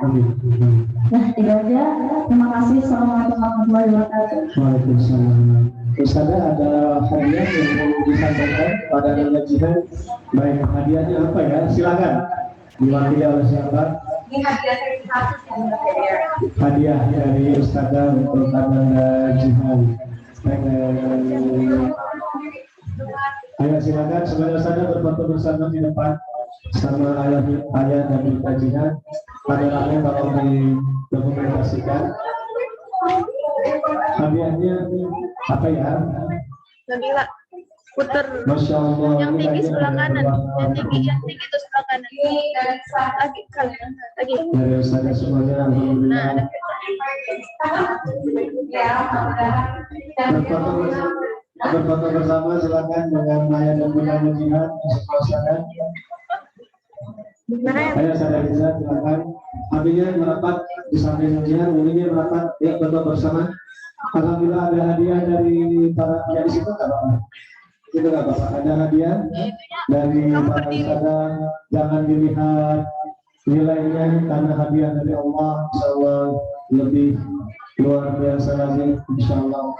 [SPEAKER 1] Nah, itu aja. Terima kasih. Assalamualaikum warahmatullahi wabarakatuh.
[SPEAKER 2] Waalaikumsalam. Ustaz, ada hadiah yang mau disampaikan pada anak jihad. Baik, hadiahnya apa ya? Silakan. Diwakili oleh siapa?
[SPEAKER 4] Ini hadiah sertifikasi ya.
[SPEAKER 2] Hadiah dari Ustazah untuk anak jihad. Ayo silakan semuanya Ustazah berfoto bersama di depan sama ayah dari kajian. Kameranya tolong didokumentasikan. hadiahnya apa ya?
[SPEAKER 6] Nabila puter
[SPEAKER 2] Masya Allah.
[SPEAKER 6] yang
[SPEAKER 2] ini
[SPEAKER 6] tinggi
[SPEAKER 2] hadiah
[SPEAKER 6] sebelah
[SPEAKER 2] dari
[SPEAKER 6] kanan,
[SPEAKER 2] Allah.
[SPEAKER 6] yang tinggi itu sebelah kanan. Lagi.
[SPEAKER 2] Dari Ustazah semuanya, alhamdulillah.
[SPEAKER 6] Nah,
[SPEAKER 2] Berfoto bersama silakan dengan ayah dan bunda jihad di sebelah sana. Ayo saudara Riza, silakan. Abinya merapat di samping jihad, uminya merapat, ya foto bersama. Alhamdulillah ada hadiah dari para yang di situ nggak apa-apa. Itu nggak apa-apa. Ada hadiah dari para ustazah. Jangan dilihat nilainya karena hadiah dari Allah, insyaallah lebih luar biasa lagi, insyaallah.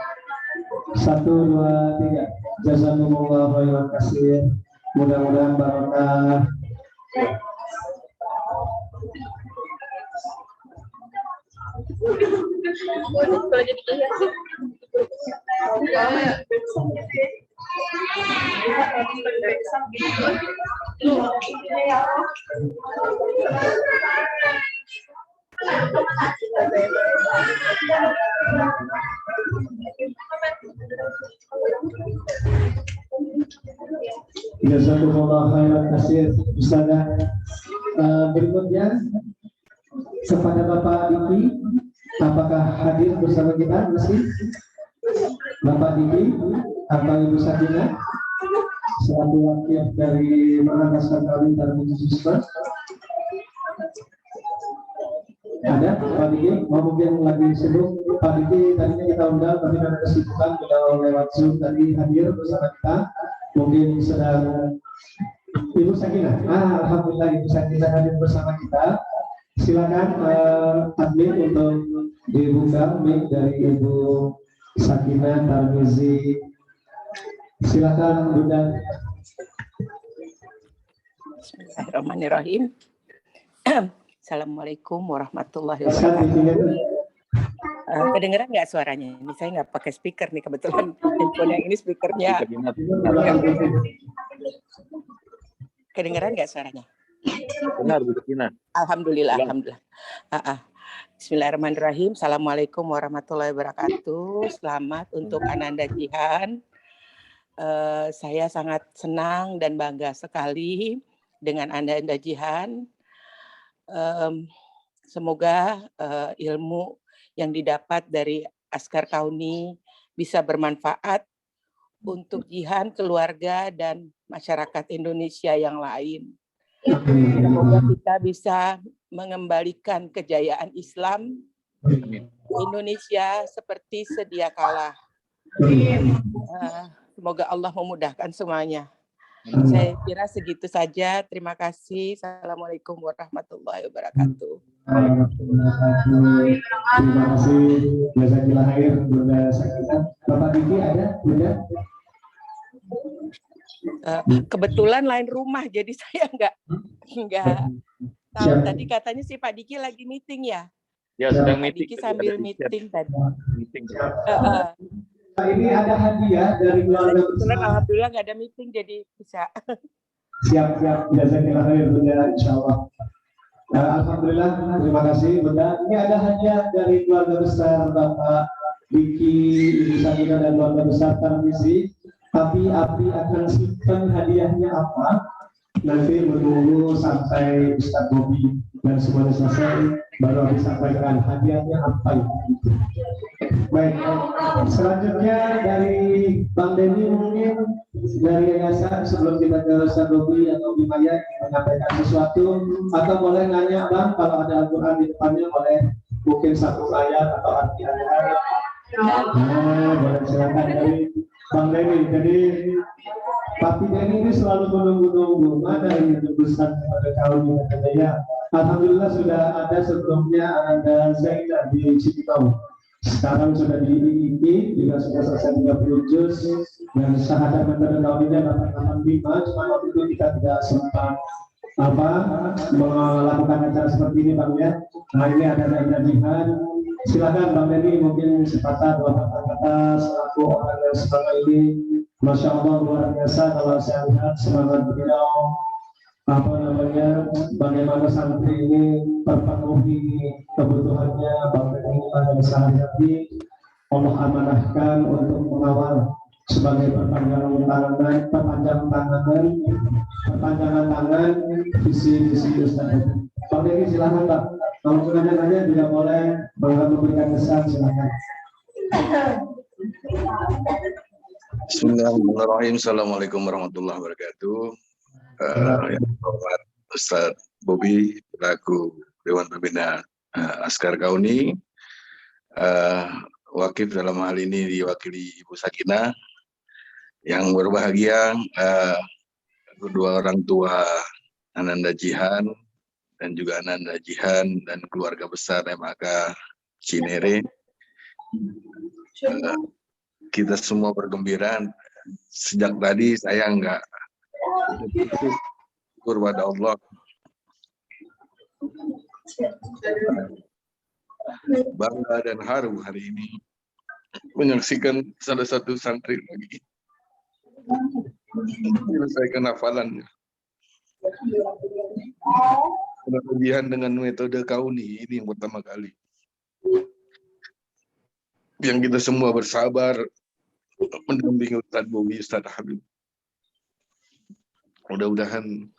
[SPEAKER 2] 1, 2, 3. Jazakumullah khairan katsir. Mudah-mudahan barokah.
[SPEAKER 6] kalau jadi iya sih.
[SPEAKER 2] Jazakumullah khairan katsir. Ustazah, berikutnya kepada Bapak Diki, apakah hadir bersama kita masih? Bapak Diki atau Ibu Sakinah selaku wakil dari Makassar kami Tarbiyyah Siswa. Ada Pak Diki? Mungkin lagi sibuk. Pak Diki tadinya kita undang tapi karena kesibukan beliau lewat Zoom tadi hadir bersama kita. Mungkin sedang Ibu Sakinah. Alhamdulillah Ibu Sakinah hadir bersama kita. Silakan admin untuk dibuka mic dari Ibu Sakinah Tarmizi. Silakan Bunda.
[SPEAKER 7] Bismillahirrahmanirrahim. Assalamualaikum warahmatullahi wabarakatuh. Kedengeran nggak suaranya? Ini saya nggak pakai speaker nih, kebetulan handphone yang ini speakernya. Kedengeran nggak suaranya?
[SPEAKER 3] Benar, Bu Tina.
[SPEAKER 7] Alhamdulillah, alhamdulillah. Bismillahirrahmanirrahim. Assalamualaikum warahmatullahi wabarakatuh. Selamat untuk Ananda Jihan. Saya sangat senang dan bangga sekali dengan Ananda Jihan. Semoga ilmu yang didapat dari Askar Kauni bisa bermanfaat untuk Jihan, keluarga, dan masyarakat Indonesia yang lain. Semoga kita bisa mengembalikan kejayaan Islam di Indonesia seperti sedia kala. Semoga Allah memudahkan semuanya. Saya kira segitu saja. Terima kasih. Assalamualaikum warahmatullahi wabarakatuh.
[SPEAKER 2] Terima kasih. Jazakallah khair Bunda Sakinah. Bapak Diki ada? Bunda?
[SPEAKER 7] Kebetulan lain rumah, jadi saya nggak tahu. Tadi katanya si Pak Diki lagi meeting ya.
[SPEAKER 3] Ya, sedang
[SPEAKER 7] Pak
[SPEAKER 3] meeting.
[SPEAKER 7] Diki sambil meeting tadi.
[SPEAKER 3] Meeting.
[SPEAKER 2] Ini ada hadiah dari keluarga
[SPEAKER 7] Kebetulan
[SPEAKER 2] besar.
[SPEAKER 7] alhamdulillah nggak ada meeting, jadi bisa.
[SPEAKER 2] Siap. Jazakallah khair Bunda, insyaallah. Alhamdulillah, terima kasih Bunda. Ini ada hadiah dari keluarga besar Bapak Diki, Ibu Sakinah dan keluarga besar Tarmizi. Tapi Abi akan simpan hadiahnya apa? Nanti menunggu sampai Ustaz Bobi dan semuanya selesai baru Abi sampaikan hadiahnya apa itu. Baik, selanjutnya dari Bang Denny mungkin dari yayasan sebelum kita ke Ustaz Bobi atau Bimaya menyampaikan sesuatu atau boleh nanya Bang kalau ada Al-Quran di depannya boleh mungkin satu ayat atau arti ayat. Boleh silakan dari Bang Denny. Jadi Papi Denny ini selalu menunggu-nunggu mana ini tebusan pada kaum katanya ya. Alhamdulillah sudah ada sebelumnya Ananda Zainab di Cibinong. Sekarang sudah di IIP juga sudah selesai 30 juz dan syahadat metode kaunnya dapat 85. Cuma waktu itu kita tidak sempat melakukan acara seperti ini Bang ya. Nah ini ada Zainab Jihan. Silakan Bang Denny mungkin sepatah dua kata-kata selaku orang yang selama ini Masya Allah luar biasa kalau saya lihat semangat beliau bagaimana santri ini terpenuhi kebutuhannya Bang Denny pada sehari-hari. Allah amanahkan untuk mengawal sebagai perpanjangan tangan visi Ustaz. Bang Dedi silakan Pak. Kalau nanya-nanya tidak boleh, memberikan kesan silakan.
[SPEAKER 8] Bismillahirrahmanirrahim. Assalamualaikum warahmatullahi wabarakatuh. Yang hormat Ustaz Bobi selaku Dewan Pembina Askar Kauni, wakif dalam hal ini diwakili Ibu Sakinah. Yang berbahagia kedua orang tua Ananda Jihan dan juga Ananda Jihan dan keluarga besar MAK Cinere. Kita semua bergembira. Sejak tadi saya enggak syukur pada Allah. Bangga dan haru hari ini menyaksikan salah satu santri lagi menyelesaikan hafalannya. Kelebihan dengan metode Kauni ini yang pertama kali. Yang kita semua bersabar mendampingi Ustaz Bobi, Ustaz Habib. Mudah-mudahan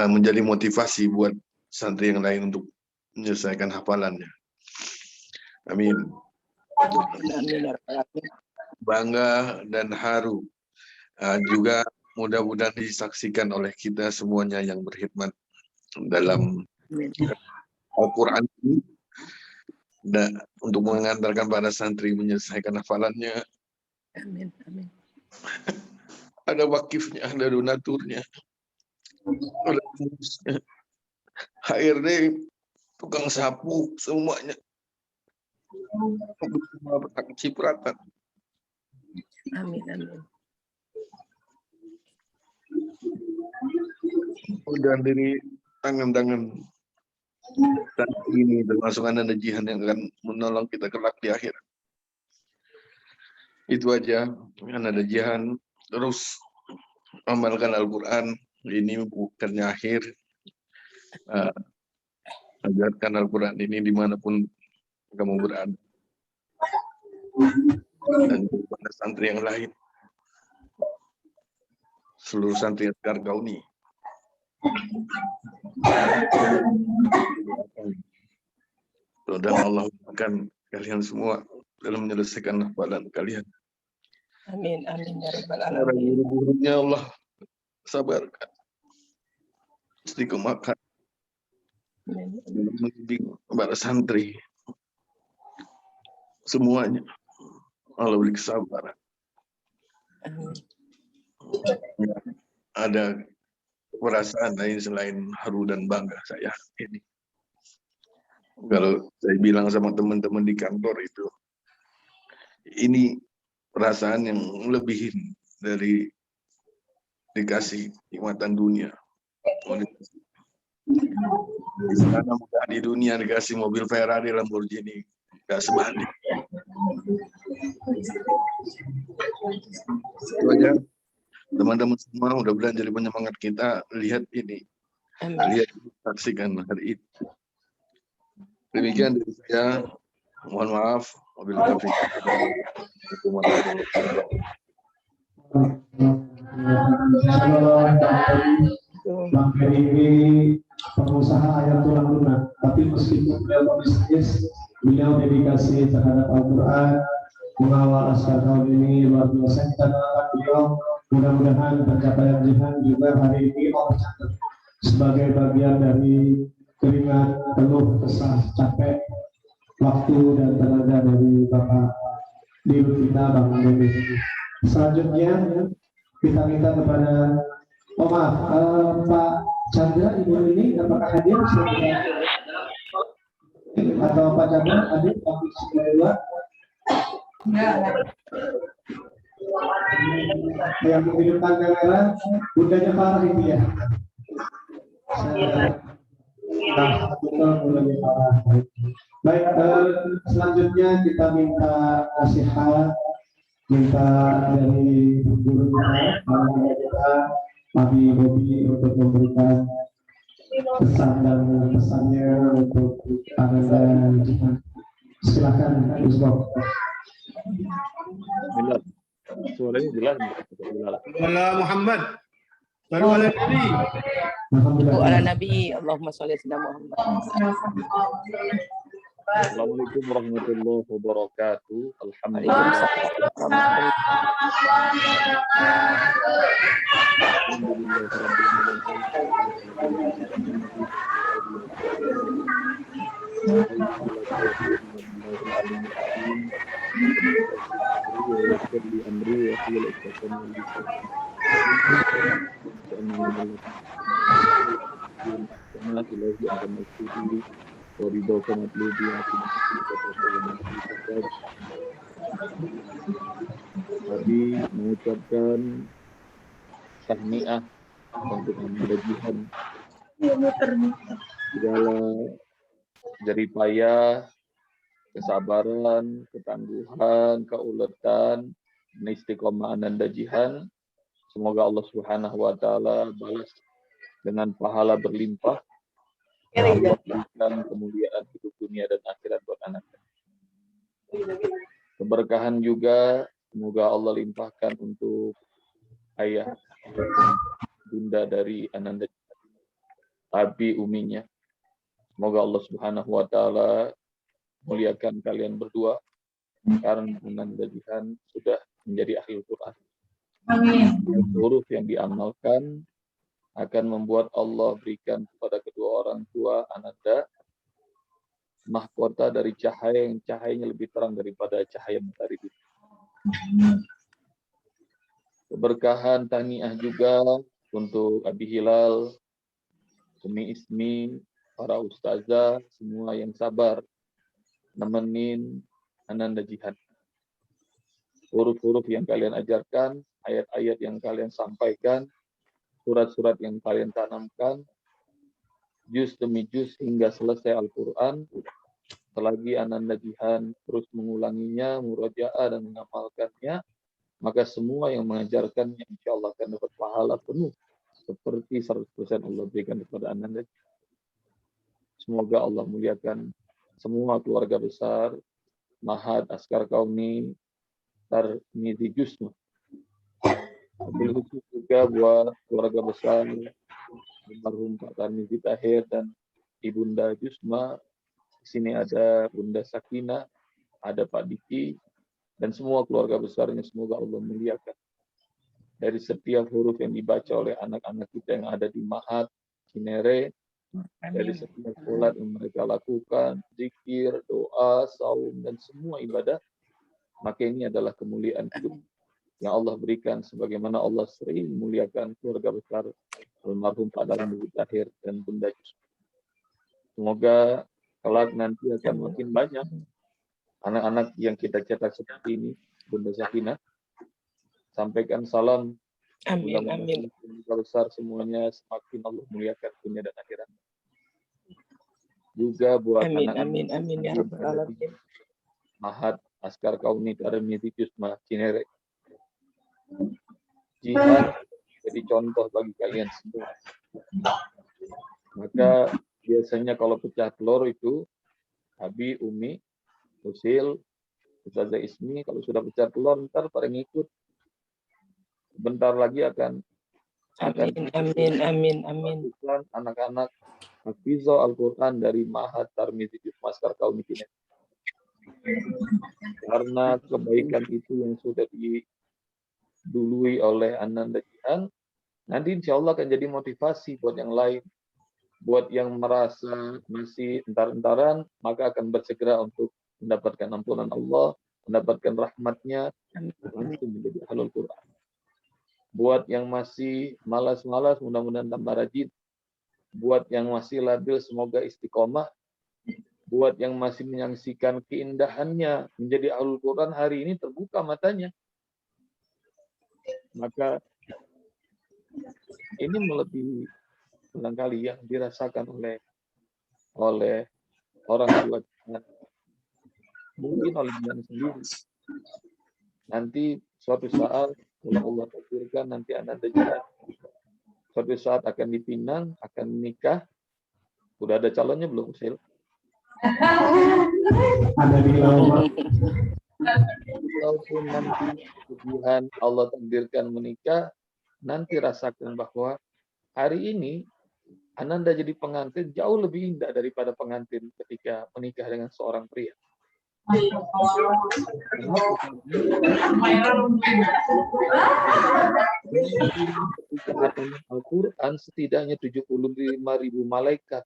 [SPEAKER 8] menjadi motivasi buat santri yang lain untuk menyelesaikan hafalannya. Amin. Bangga dan haru. Juga mudah-mudahan disaksikan oleh kita semuanya yang berkhidmat dalam Al-Quran ini. Dan untuk mengantarkan para santri menyelesaikan hafalannya.
[SPEAKER 7] Amin, amin.
[SPEAKER 8] Ada wakifnya, ada donaturnya, ada pengurusnya, HRD, tukang sapu, semuanya. Semua petang cipratan.
[SPEAKER 7] Amin, amin.
[SPEAKER 8] Dan dari tangan-tangan dan ini termasuk Ananda Jihan yang akan menolong kita kelak di akhir. Itu aja, Ananda Jihan terus amalkan Al-Quran. Ini bukannya akhir. Ajarkan Al-Quran ini dimanapun kamu berada. Dan kepada santri yang lain. Seluruh santri Askar Kauni. Dan Allah akan kalian semua dalam menyelesaikan hafalan kalian.
[SPEAKER 7] Amin, amin ya rabbal
[SPEAKER 8] Para
[SPEAKER 7] alamin.
[SPEAKER 8] guru-gurunya Allah sabarkan, istiqomahkan, membimbing para santri semuanya. Allah beri kesabaran.
[SPEAKER 7] Amin.
[SPEAKER 8] Ada perasaan lain selain haru dan bangga saya ini. Kalau saya bilang sama teman-teman di kantor itu, ini perasaan yang melebihin dari dikasih nikmatan dunia. Di sana mudah di dunia dikasih mobil Ferrari, Lamborghini, nggak sebanding. Itu aja. Teman-teman semua mudah-mudahan jadi penyemangat kita lihat ini.
[SPEAKER 7] Amin.
[SPEAKER 8] Lihat, saksikan hari ini. Demikian dari saya. Mohon maaf. Wabillahi taufiq. Assalamualaikum warahmatullahi wabarakatuh.
[SPEAKER 2] Bang Ferry ini pengusaha ayam tulang lunak, tapi meskipun beliau bisnis, beliau dedikasi terhadap Al-Quran, mengawal Askar tahun ini luar biasa. Kita doakan beliau mudah-mudahan pencapaian Jihan juga hari ini Allah catat sebagai bagian dari keringat, peluh, kesah, capek, waktu dan tenaga dari Bapak Dirut kita, Bang Dedi. Selanjutnya kita minta kepada Pak Chandra, Ibu ini apakah hadir atau Pak Chandra hadir? Pak Chandra yang menghidupkan kamera, bundanya Farah itu ya. Baik, selanjutnya kita minta nasihat, minta dari guru kita, Pak Bobi untuk memberikan pesan dan pesannya untuk Ananda Jihan. Silakan Gus Bob.
[SPEAKER 3] Bismillah. Suaranya jelas enggak? Jelas.
[SPEAKER 9] Wala Muhammad. Baru ala Nabi.
[SPEAKER 2] Alhamdulillah.
[SPEAKER 7] Ala Nabi, Allahumma sholli ala Muhammad.
[SPEAKER 3] Assalamualaikum warahmatullahi wabarakatuh. Alhamdulillah. Tadi mengucapkan tahniah untuk Mudah-mudahan segala jerih payah, kesabaran, ketangguhan, keuletan, dan istiqomah Ananda Jihan. Semoga Allah Subhanahu wa taala balas dengan pahala berlimpah. Allah berikan kemuliaan hidup dunia dan akhirat buat Ananda. Keberkahan juga semoga Allah limpahkan untuk ayah bunda dari Ananda Abi uminya. Semoga Allah Subhanahu wa taala muliakan kalian berdua karena Ananda Jihan sudah menjadi ahli Quran.
[SPEAKER 4] Amin.
[SPEAKER 3] Huruf yang diamalkan akan membuat Allah berikan kepada kedua orang tua Ananda mahkota dari cahaya yang cahayanya lebih terang daripada cahaya matahari. Keberkahan tahniah juga untuk Abi Hilal, Umi Ismi, para ustazah, semua yang sabar nemenin Ananda Jihan. Huruf-huruf yang kalian ajarkan, ayat-ayat yang kalian sampaikan, surat-surat yang kalian tanamkan, juz demi juz hingga selesai Al-Quran. Selagi Ananda Jihan terus mengulanginya, murajaah dan mengamalkannya, maka semua yang mengajarkannya insya Allah akan dapat pahala penuh seperti 100% Allah berikan kepada Ananda. Semoga Allah muliakan semua keluarga besar Mahat Askar Kauni Tarmizi Jusma. Wabil khusus juga buat keluarga besar almarhum Pak Tarmizi Tahir dan Ibunda Jusma. Di sini ada Bunda Sakina, ada Pak Diki, dan semua keluarga besarnya. Semoga Allah muliakan. Dari setiap huruf yang dibaca oleh anak-anak kita yang ada di Mahat, Cinere, dari setiap sholat yang mereka lakukan, zikir, doa, saum, dan semua ibadah, maka ini adalah kemuliaan hidup yang Allah berikan sebagaimana Allah sering memuliakan keluarga besar almarhum Pak Tarmizi Tahir dan Bunda Jusma. Semoga kelak nanti akan makin banyak anak-anak yang kita cetak seperti ini. Bunda Sakina, sampaikan salam.
[SPEAKER 7] Amin, amin.
[SPEAKER 3] Keluarga besar semuanya semakin Allah muliakan dunia dan akhirat. Juga buat
[SPEAKER 7] Amin,
[SPEAKER 3] anak-anak
[SPEAKER 7] amin, amin ya rabbal alamin.
[SPEAKER 3] Mahat Askar Kauni Tarmizi Jusma Cinere. Jihad jadi contoh bagi kalian semua. Maka biasanya kalau pecah telur itu Abi, Umi, Usil, Ustazah Ismi, kalau sudah pecah telur ntar pada ngikut. Bentar lagi akan
[SPEAKER 7] Amin.
[SPEAKER 3] anak-anak Hafizah Al-Quran dari Mahat Tarmizi Jusma Askar Kauni Cinere. Karena kebaikan itu yang sudah didului oleh Ananda Jihan, nanti insya Allah akan jadi motivasi buat yang lain. Buat yang merasa masih entar-entaran, maka akan bersegera untuk mendapatkan ampunan Allah, mendapatkan rahmatnya, langsung menjadi ahlul Quran. Buat yang masih malas-malas, mudah-mudahan tambah rajin. Buat yang masih labil, semoga istiqomah. Buat yang masih menyaksikan keindahannya menjadi ahlul Quran, hari ini terbuka matanya. Maka ini melebihi barangkali yang dirasakan oleh orang tua, mungkin oleh Jihan sendiri. Nanti suatu saat kalau Allah takdirkan nanti Ananda Jihan suatu saat akan dipinang, akan nikah. Udah ada calonnya belum, Sil?
[SPEAKER 2] Ada di laut.
[SPEAKER 3] Walaupun nanti Tuhan Allah takdirkan menikah, nanti rasakan bahwa hari ini Ananda jadi pengantin jauh lebih indah daripada pengantin ketika menikah dengan seorang pria. Ketika Al-Quran setidaknya 75.000 malaikat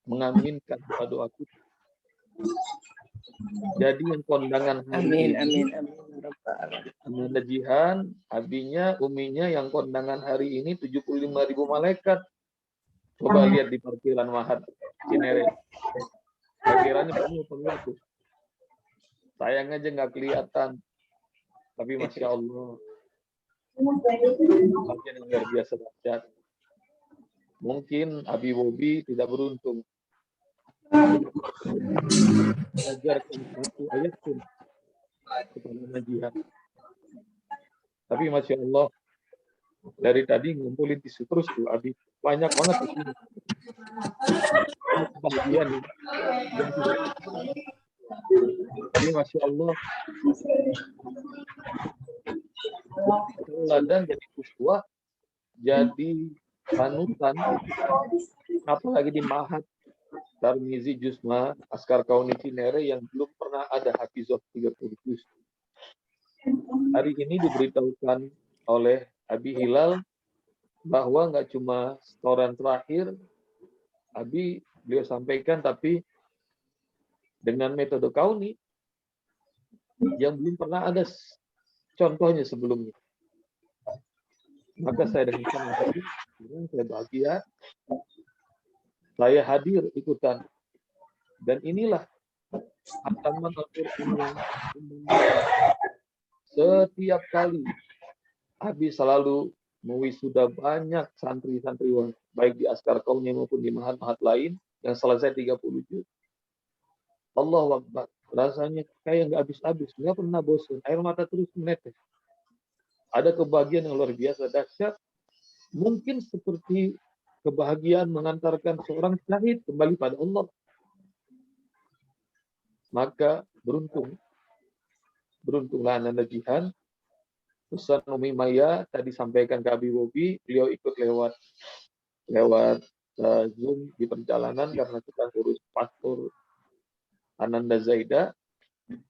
[SPEAKER 3] mengaminkan doa-doa kita. Jadi yang kondangan hari
[SPEAKER 7] Amin,
[SPEAKER 3] ini,
[SPEAKER 7] amin, amin.
[SPEAKER 3] Ananda Jihan, abinya, uminya yang kondangan hari ini 75.000 malaikat. Coba lihat di parkiran Mahat Cinere. Parkirannya penuh tuh. Sayang aja nggak kelihatan. Tapi Masya Allah. Bagian yang luar biasa dahsyat. Mungkin Abi Bobi tidak beruntung. Ajarkan satu ayat pun kepada Najihan. Tapi Masya Allah, dari tadi ngumpulin tisu terus tuh Abi. Banyak banget di sini. Kebahagiaan nih. Ini Masya Allah. Teladan jadi uswah, jadi panutan, apalagi di Mahat Tarmizi Jusma Askar Kauni Cinere yang belum pernah ada Hafizah 30 juz. Hari ini diberitahukan oleh Abi Hilal bahwa nggak cuma setoran terakhir Abi beliau sampaikan, tapi dengan metode Kauni yang belum pernah ada contohnya sebelumnya. Maka saya dengan senang hati, saya bahagia, saya hadir ikutan. Dan inilah khataman Al-Quran yang setiap kali Abi selalu mewisuda banyak santri-santriwan, baik di Askar Kauni maupun di mahat-mahat lain yang selesai 30 juz. Allahu Akbar. Rasanya kayak nggak habis-habis, nggak pernah bosan, air mata terus menetes. Ada kebahagiaan yang luar biasa dahsyat, mungkin seperti kebahagiaan mengantarkan seorang syahid kembali pada Allah. Maka beruntunglah Ananda Jihan. Ustaz Umi Maya tadi sampaikan ke Abi Bobi, beliau ikut lewat Zoom di perjalanan karena kita urus paspor Ananda Zaida.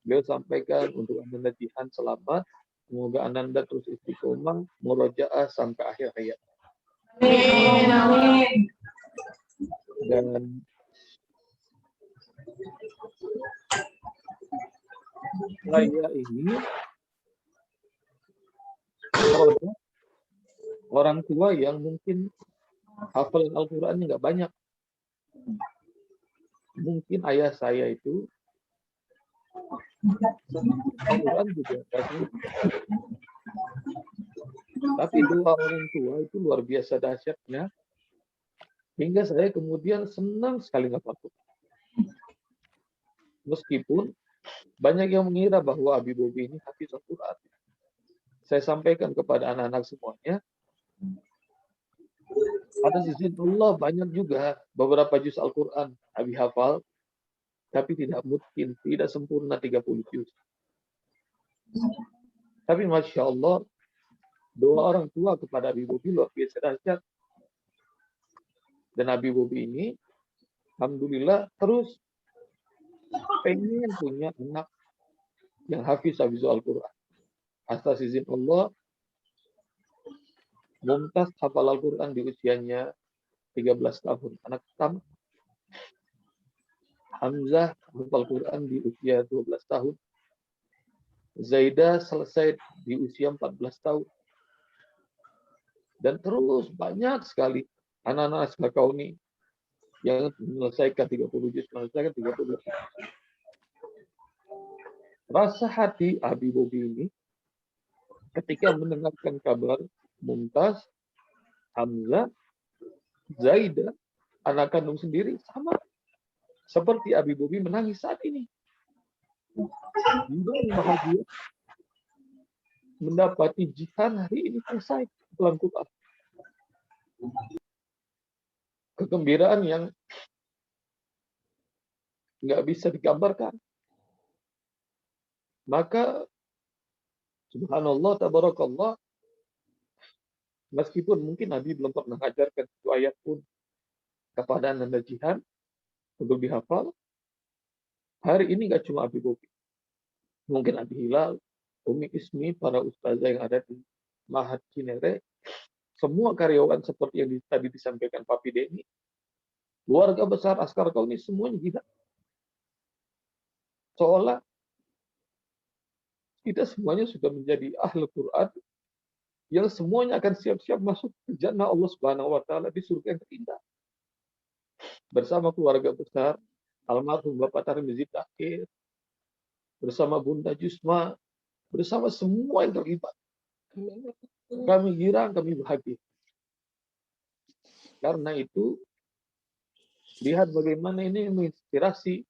[SPEAKER 3] Beliau sampaikan untuk Ananda Jihan selamat. Semoga Ananda terus istiqomah, murojaah sampai akhir hayat.
[SPEAKER 4] Amin, amin.
[SPEAKER 3] Dan saya ini orang tua yang mungkin hafalan Al-Qurannya nggak banyak. Mungkin ayah saya itu Al-Quran juga kasih. Tapi doa orang tua itu luar biasa dahsyatnya, hingga saya kemudian senang sekali ngapal Quran. Meskipun banyak yang mengira bahwa Abi Bobi ini hafiz Al-Quran. Saya sampaikan kepada anak-anak semuanya, atas izin Allah banyak juga beberapa juz Al-Quran Abi hafal, tapi tidak mungkin, tidak sempurna 30 juz. Tapi Masya Allah, doa orang tua kepada Abi Bobi luar biasa dahsyat. Dan Abi Bobi ini, alhamdulillah terus pengen punya anak yang hafiz Al-Quran. Atas izin Allah, Mumtaz hafal Al-Quran di usianya 13 tahun. Anak pertama. Hamzah hafal Quran di usia 12 tahun. Zaida selesai di usia 14 tahun. Dan terus banyak sekali anak-anak Askar Kauni yang menyelesaikan 30 juz, menyelesaikan 30 juz. Rasa hati Abi Bobi ini ketika mendengarkan kabar Mumtaz, Hamzah, Zaida, anak kandung sendiri sama seperti Abi Bobi menangis saat ini. Juga bahagia mendapati Jihan hari ini selesai hafalan Quran. Kegembiraan yang nggak bisa digambarkan. Maka subhanallah, tabarakallah, meskipun mungkin Nabi belum pernah mengajarkan satu ayat pun kepada Ananda Jihan untuk dihafal, hari ini nggak cuma Abi Bobi, mungkin Abi Hilal, Umi Ismi, para ustazah yang ada di Mahat Cinere, semua karyawan seperti yang tadi disampaikan Papi Denny, keluarga besar Askar Kauni, semuanya jihad. Seolah kita semuanya sudah menjadi ahli Quran yang semuanya akan siap-siap masuk ke jannah Allah Subhanahu wa taala di surga yang terindah. Bersama keluarga besar almarhum Bapak Tarmizi Takir, bersama Bunda Jusma, bersama semua yang terlibat. Kami girang, kami bahagia. Karena itu, lihat bagaimana ini menginspirasi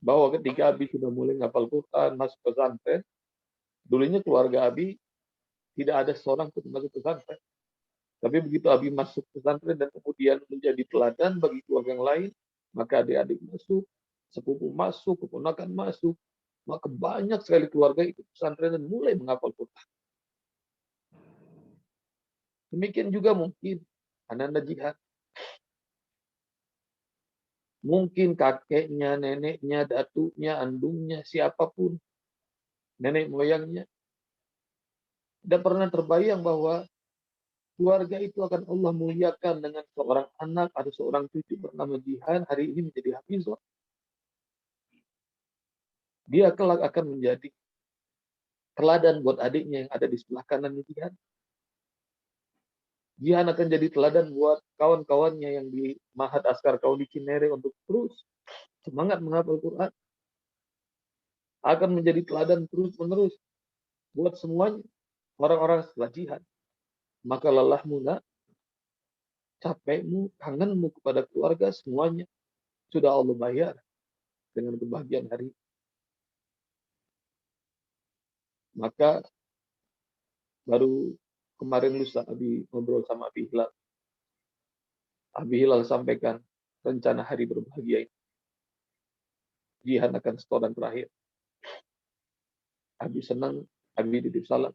[SPEAKER 3] bahwa ketika Abi sudah mulai ngapal Quran, masuk pesantren, dulunya keluarga Abi tidak ada seorang pun masuk pesantren. Tapi begitu Abi masuk pesantren dan kemudian menjadi teladan bagi keluarga yang lain, maka adik-adik masuk, sepupu masuk, keponakan masuk, maka banyak sekali keluarga ikut pesantren dan mulai menghafal Quran. Demikian juga mungkin Ananda Jihad. Mungkin kakeknya, neneknya, datuknya, andungnya, siapapun, nenek moyangnya, tidak pernah terbayang bahwa keluarga itu akan Allah muliakan dengan seorang anak, ada seorang cucu bernama Jihan, hari ini menjadi hafizah. Dia kelak akan menjadi teladan buat adiknya yang ada di sebelah kanan Jihan. Jihan akan jadi teladan buat kawan-kawannya yang di Mahat Askar Kauni Cinere untuk terus semangat menghafal Quran. Akan menjadi teladan terus-menerus buat semuanya, orang-orang setelah jihad. Maka lelahmu, nak, capekmu, kangenmu kepada keluarga, semuanya sudah Allah bayar dengan kebahagiaan hari. Maka baru kemarin lusa Abi ngobrol sama Abi Hilal. Abi Hilal sampaikan rencana hari berbahagia ini. Jihan akan setoran terakhir. Abi senang, Abi titip salam.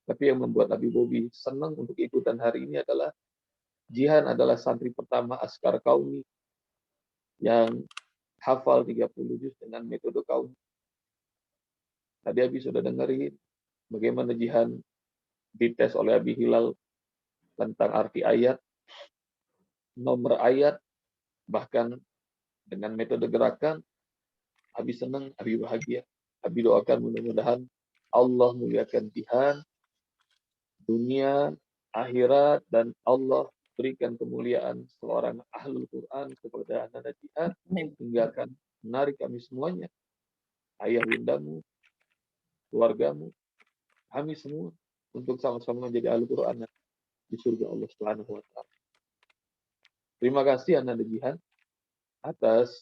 [SPEAKER 3] Tapi yang membuat Abi Bobi senang untuk ikutan hari ini adalah Jihan adalah santri pertama Askar Kauni yang hafal 30 juz dengan metode Kauni. Tadi Abi sudah dengerin bagaimana Jihan dites oleh Abi Hilal tentang arti ayat, nomor ayat, bahkan dengan metode gerakan. Abi senang, Abi bahagia. Abi doakan mudah-mudahan Allah muliakan Jihan, dunia, akhirat, dan Allah berikan kemuliaan seorang ahlul Quran kepada anak Jihan, hingga akan menarik kami semuanya, ayah bundamu, keluargamu, kami semua, untuk sama-sama menjadi ahlul Quran di surga Allah Subhanahu wa taala. Terima kasih Ananda Jihan atas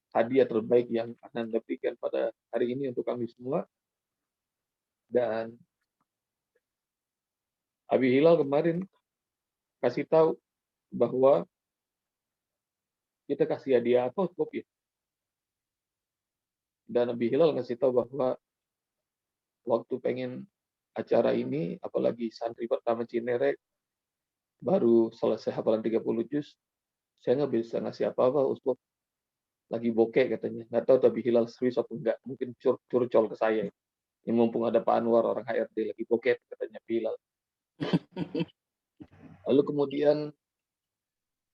[SPEAKER 3] hadiah terbaik yang Ananda berikan pada hari ini untuk kami semua. Dan Abi Hilal kemarin kasih tahu bahwa kita kasih hadiah apa kopi. Dan Abi Hilal ngasih tahu bahwa waktu pengen acara ini, apalagi santri pertama Cinere baru selesai hafalan 30 juz, saya nggak bisa ngasih apa-apa, Ustaz. Lagi bokeh katanya. Nggak tahu Abi Hilal serius atau enggak. Mungkin curcol ke saya. Yang mumpung ada Pak Anwar, orang HRD, lagi bokeh katanya Bilal. Lalu kemudian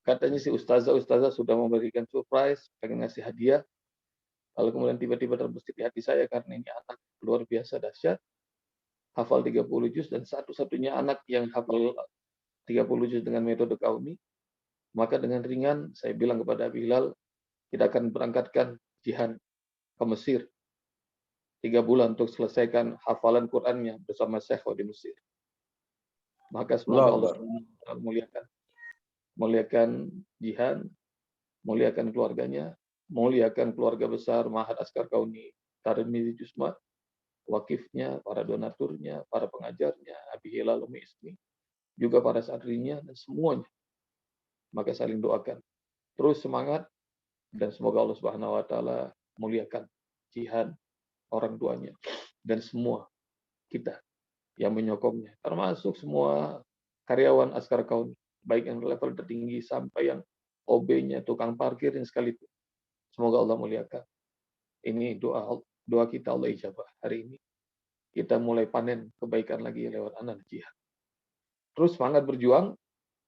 [SPEAKER 3] katanya si ustazah sudah memberikan surprise, pengen ngasih hadiah. Lalu kemudian tiba-tiba terbesit di hati saya karena ini anak luar biasa dahsyat, hafal 30 juz dan satu-satunya anak yang hafal 30 juz dengan metode Kauni. Maka dengan ringan saya bilang kepada Abi Hilal, kita akan berangkatkan Jihan ke Mesir 3 bulan untuk selesaikan hafalan Qurannya bersama Syekh di Mesir. Maka semoga Allah muliakan Jihan, muliakan keluarganya, muliakan keluarga besar Mahat Askar Kauni Tarmizi Jusma, wakifnya, para donaturnya, para pengajarnya, Abi Hilal, Umi Ismi, juga para santrinya dan semuanya. Maka saling doakan. terus semangat, dan semoga Allah Subhanahu wa taala muliakan Jihan, orang tuanya, dan semua kita yang menyokongnya, termasuk semua karyawan Askar Kauni, baik yang level tertinggi sampai yang OB-nya, tukang parkir yang sekalipun. Semoga Allah muliakan. Ini doa kita Allah ijabah hari ini. Kita mulai panen kebaikan lagi lewat anak Jihan. Terus semangat berjuang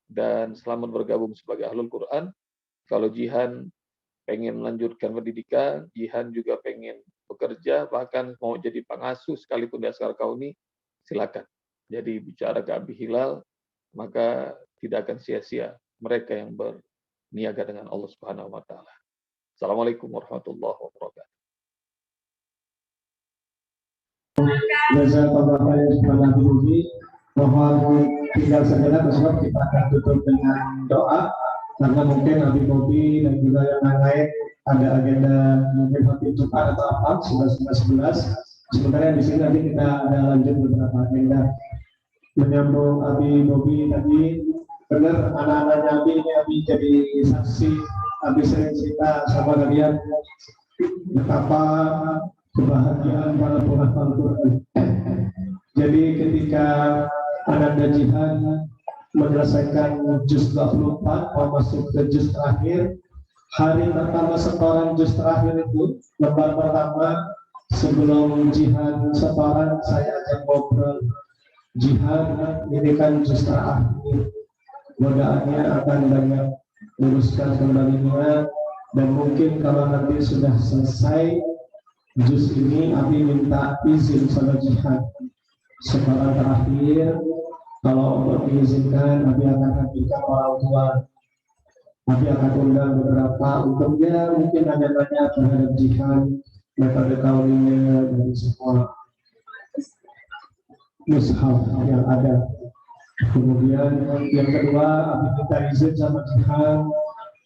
[SPEAKER 3] dan selamat bergabung sebagai Ahlul Quran. Kalau Jihan pengen melanjutkan pendidikan, Jihan juga pengen bekerja, bahkan mau jadi pengasuh sekalipun di Askar Kauni, silakan. Jadi bicara ke Abi Hilal, maka tidak akan sia-sia mereka yang berniaga dengan Allah Subhanahu wa taala. Assalamualaikum warahmatullahi wabarakatuh.
[SPEAKER 2] Jazakallah khairan kepada Abi Bobi. Mohon tinggal sejenak sebab kita akan tutup dengan doa karena mungkin Abi Bobi dan juga yang lain ada agenda mungkin hati Jumat atau apa 11. Sebenarnya di sini nanti kita ada lanjut beberapa agenda menyambung Abi Bobi tadi. Benar anak-anaknya Abi ini Abi jadi saksi. Abi sering cerita sama kalian betapa kebahagiaan para penghafal Quran. Jadi ketika Ananda Jihan menyelesaikan juz 24 mau masuk ke juz terakhir, hari pertama setoran juz terakhir itu lembar pertama sebelum Jihan setoran saya ajak ngobrol, Jihan ini kan juz terakhir, godaannya akan banyak, luruskan kembali niat, dan mungkin kalau nanti sudah selesai juz ini Abi minta izin sama Jihan setoran terakhir, kalau diizinkan Abi akan hadirkan orang tua, Abi akan undang beberapa untuk dia mungkin nanya-nanya terhadap Jihan, metode kauninya dan semua mushaf yang ada. Kemudian yang kedua Abi minta izin sama Jihan,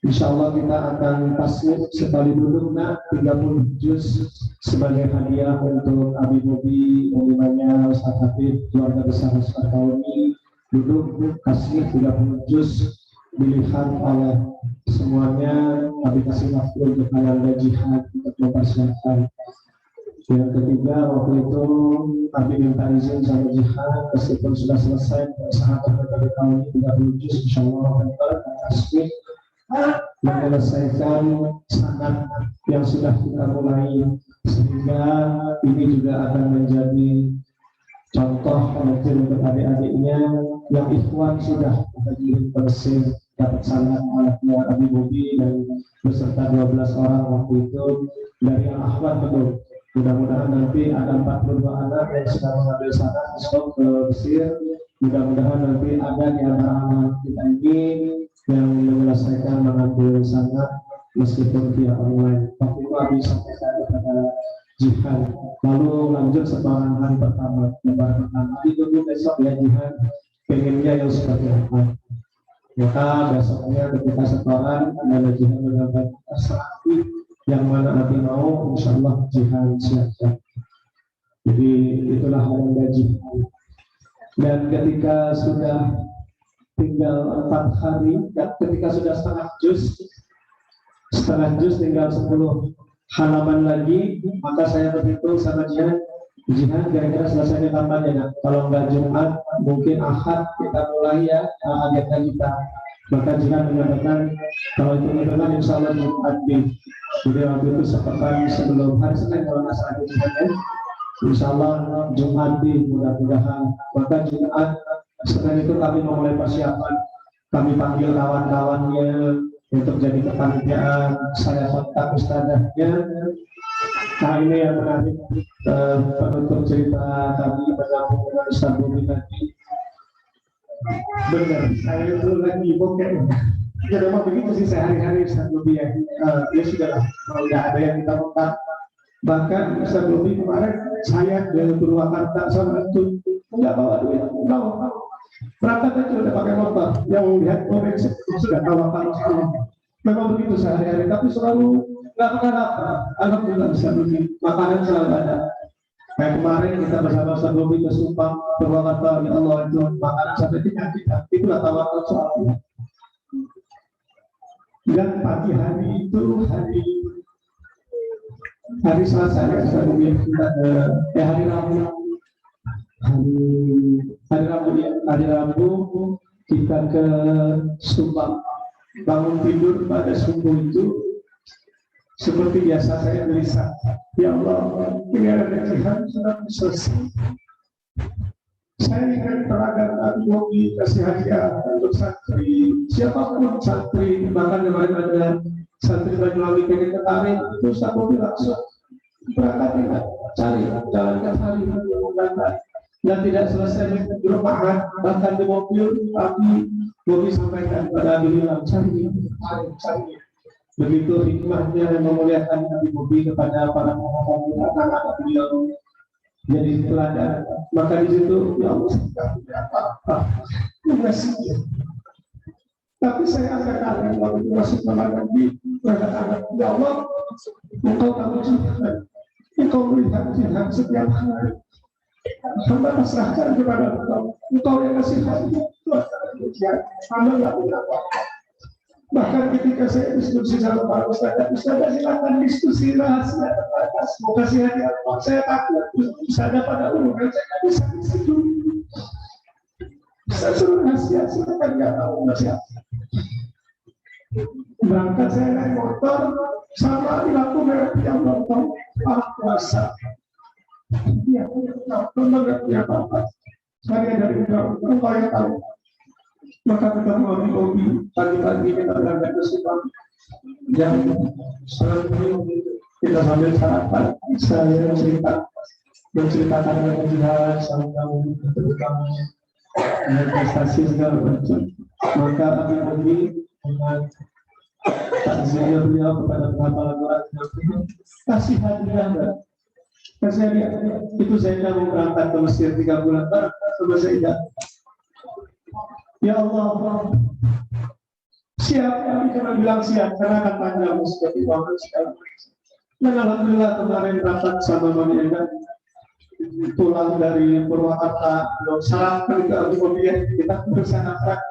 [SPEAKER 2] insya Allah kita akan tasmid sekali duduk 30 juz sebagai hadiah untuk Abi Bobi, Ulimanya, Ustaz Hafid, keluarga besar Askar Kauni. Duduk kasih 30 juz dilihat oleh semuanya. Abi kasih waktu untuk Ananda Jihan untuk mempersiapkan. Yang ketiga waktu itu Abi minta izin sama Jihan meskipun sudah selesai sahabat dari tahun 30 juz insya Allah akan tasmid menyelesaikan sanad yang sudah kita mulai, sehingga ini juga akan menjadi contoh pengajar untuk adik-adiknya yang ikhwan sudah berdiri bersih dapat sanad anaknya Abi Bobi dan beserta 12 orang waktu itu dari akhwat betul. Mudah-mudahan nanti ada 42 anak yang sedang mengambil sanad besok ke Mesir. Mudah-mudahan nanti ada di antara anak kita ini yang menyelesaikan mengambil sanad meskipun via online. Waktu itu Abi sampaikan kepada Jihan. Lalu lanjut setoran hari pertama, lembar pertama. Ditunggu besok ya Jihan, pengennya yang seperti apa. Maka besoknya ketika setoran ada Jihan menyampaikan asrafi yang mana Abi mau, insya Allah Jihan siapkan. Jadi itulah Ananda Jihan. Dan ketika sudah tinggal 4 hari, ketika sudah setengah juz tinggal 10 halaman lagi, maka saya berhitung sama Jihan kira-kira selesai kapan ya? Kalau nggak Jumat, mungkin Ahad kita mulai ya agenda kita. Maka Jihan mengatakan kalau itu kan insya Allah Jumat nih. Jadi waktu itu sepekan sebelum hari Senin kalau nggak salah Jihan ya, insya Allah Jumat nih mudah-mudahan. Maka Jumat Senin itu kami memulai persiapan, kami panggil kawan-kawannya untuk jadi kepanitiaan, saya kontak ustadzahnya. Nah ini yang menarik penutup cerita kami bersama dengan Ustaz Bobi tadi. Benar, saya itu lagi bokeh. Ya memang begitu sih saya hari-hari Ustaz Bobi ya. Ya sudahlah, kalau nggak ada yang kita kontak. Bahkan Ustaz Bobi kemarin saya dari Purwakarta sama itu nggak bawa duit, nggak bawa. Berangkat aja udah pakai motor, yang lihat koreksi sudah tawakal semua. Memang begitu sehari-hari, tapi selalu nggak pernah lapar. Alhamdulillah bisa beli makanan selalu ada. Kayak kemarin kita bersama Ustaz Bobi ke Subang, Purwakarta, ya Allah itu makanan sampai tingkat kita. Itulah tawakal soalnya. Dan pagi hari itu hari Selasa ya, hari Rabu. Hari Rabu kita ke Subang. Bangun tidur pada subuh itu seperti biasa saya gelisah. Ya Allah, ini ada jihad sudah selesai. Saya ingin teladan Abi kasih hadiah untuk santri, siapapun santri, bahkan kemarin ada santri Banyuwangi pengen tertarik, itu Ustaz Bobi langsung berangkat tidak cari jalankan hari berangkat dan tidak selesai di rumah, bahkan di mobil Abi Bobi sampaikan pada Abi Hilal cari. Begitu hikmahnya yang memuliakan Abi Bobi kepada para anak-anak beliau jadi teladan. Maka di situ ya Allah tidak apa-apa, tapi saya akan kangen waktu masuk malam Nabi berkata, ya Allah, engkau tahu jihad, engkau melihat jihad setiap hari. Hamba pasrahkan kepada engkau yang kasih hati, hamba tidak punya apa-apa. Bahkan ketika saya diskusi sama Pak Ustaz silakan diskusi rahasia terbatas. Mau kasih hadiah apa? Saya takut misalnya pada urusan saya nggak bisa di situ. Saya suruh rahasia, silakan nggak tahu rahasia. Berangkat saya naik motor sama di lampu merah yang nonton puasa. Ya, nggak punya apa-apa. Saya dari engkau yang tahu. Maka kita mau hobi pagi-pagi kita berangkat ke Subang jam 9 kita sambil sarapan. Saya menceritakan jihad sama kamu, kamu prestasi segala macam. Maka Abi Bobi dengan takziah beliau kepada penghafal Al-Quran kasih hadiah. Kasih hadiah itu saya mau berangkat ke Mesir 3 bulan sama saya. Ya Allah, siap, kami cuma bilang siap, karena akan panjang seperti banget sekali. Dan alhamdulillah kemarin rapat sama Mami Enda, pulang dari Purwakarta, belum sarapan ke Abu Dhabi, kita bersama Pak.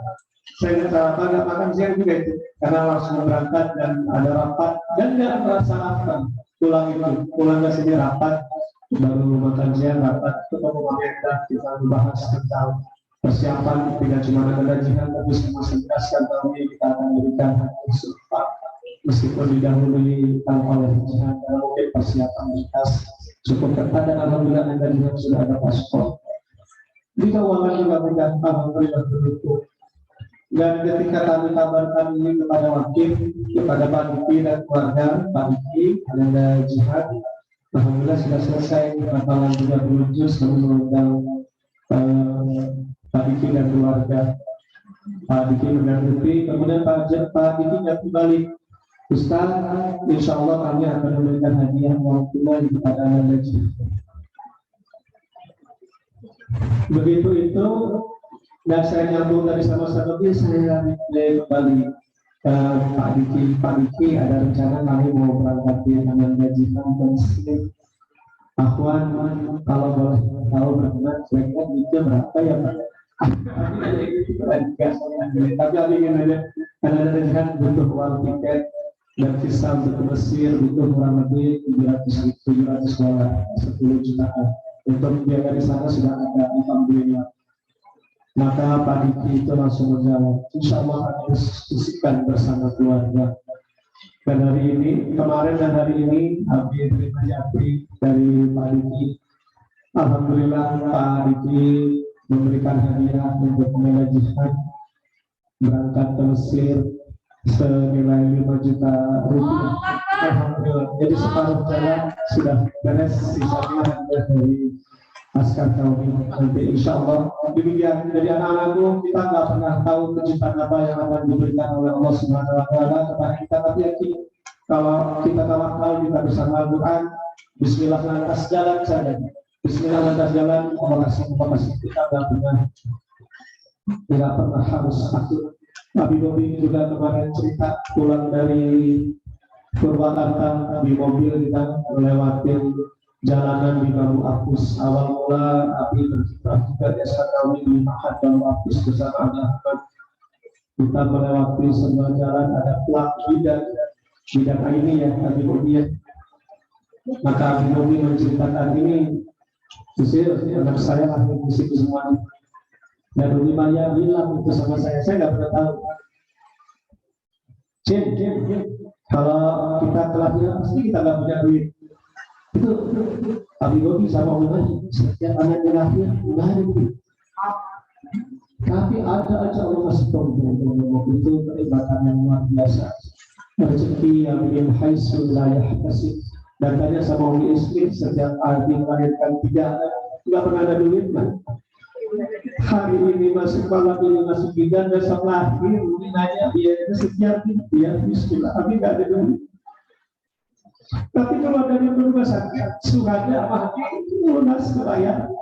[SPEAKER 2] Saya sarapan, nggak makan siang juga itu, karena langsung berangkat dan ada rapat, dan nggak merasa lapar. Pulang ke sini rapat, baru makan siang rapat, ketemu Mami Enda, kita membahas tentang persiapan tidak cuma ada jihad, tapi semua menjelaskan tahun ini kita akan berikan support meskipun didahului oleh jihad, karena mungkin persiapan berkas cukup ketat dan alhamdulillah ada jihad sudah ada paspor. Di keuangan juga berikan alhamdulillah begitu. Dan ketika kami kabarkan ini kepada wakil, kepada Pak Diki dan keluarga Pak Diki, ada jihad, alhamdulillah sudah selesai hafalan 30 juz, kami mengundang Pak Diki dan keluarga. Pak Diki mendampingi, kemudian Pak Diki kembali, Ustaz, insya Allah kami akan memberikan hadiah uang tunai kepada anak jihad. Begitu itu, dan saya nyambung dari sama-sama dia, saya kembali ke Pak Diki. Pak Diki ada rencana kami mau berangkat di anak jihad ke Mesir. Akhwan, kalau boleh tahu berkenan, kira-kira duitnya berapa ya Pak? Tapi aku ingin aja, karena ada jihad butuh uang tiket dan visa untuk ke Mesir, butuh kurang lebih $700 10 jutaan. Untuk biaya di sana sudah ada, alhamdulillah. Maka Pak Diki itu langsung menjawab, insya Allah akan diskusikan bersama keluarga. Dan hari ini, kemarin dan hari ini, Abi terima Japri dari Pak Diki. Alhamdulillah Pak Diki memberikan hadiah untuk membela jihad berangkat ke Mesir senilai 5 juta rupiah. Alhamdulillah. Jadi separuh jalan sudah beres, sisanya dari askar kami. Nanti insya Allah demikian. Jadi anak-anakku, kita nggak pernah tahu kejutan apa yang akan diberikan oleh Allah Subhanahu Wa Taala kepada kita. Tapi yakin kalau kita tawakal kita bersama Al-Quran, Bismillah lantas jalan saja. Bismillah lantas jalan. Allah kasih kita tidak pernah harus takut. Abi Bobi juga kemarin cerita pulang dari Purwakarta di mobil kita melewati jalanan di Bambu Apus. Awal mula Abi berkiprah juga di Asal kami di Mahat Bambu Apus bersama Ahmad. kita melewati sebuah jalan ada plat bidang ini ya Abi Bobi ya. Maka Abi Bobi menceritakan ini, Sisir, anak saya ahli musik semua. Dan Umi Maya bilang itu sama saya nggak pernah tahu. Cin, kalau kita kelahiran pasti kita nggak punya duit. Itu Abi Bobi sama Umi Maya setiap anak yang lahir nggak ada duit. Tapi ada aja Allah kasih tombol itu kenikmatan yang luar biasa. Rezeki yang min haitsu la yahtasib. Dan tanya sama Umi Ismi sejak Abi melahirkan 3 nggak pernah ada duit kan? Hari ini masuk malam ini masuk 3 besok lahir Umi nanya biayanya setiap dia bismillah tapi nggak ada duit. Tapi kalau dari rumah sakit suratnya apa lunas bayar.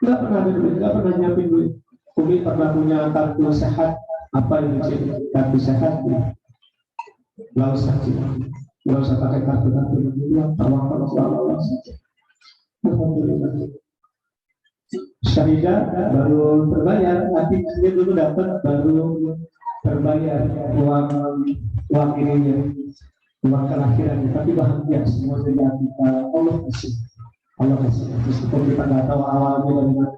[SPEAKER 2] Nggak pernah ada duit, nggak pernah nyiapin duit. Umi pernah punya kartu sehat apa ini kartu sehat ya? Nggak usah sih. Nggak usah pakai kartu dulu, tawakal Allah saja. Alhamdulillah. Syaridah baru terbayar, nanti dia dulu dapat baru terbayar uang ininya, uang kelakhiran. Tapi bahagia semua dari kita Allah kasih. Meskipun kita nggak tahu awalnya bagaimana.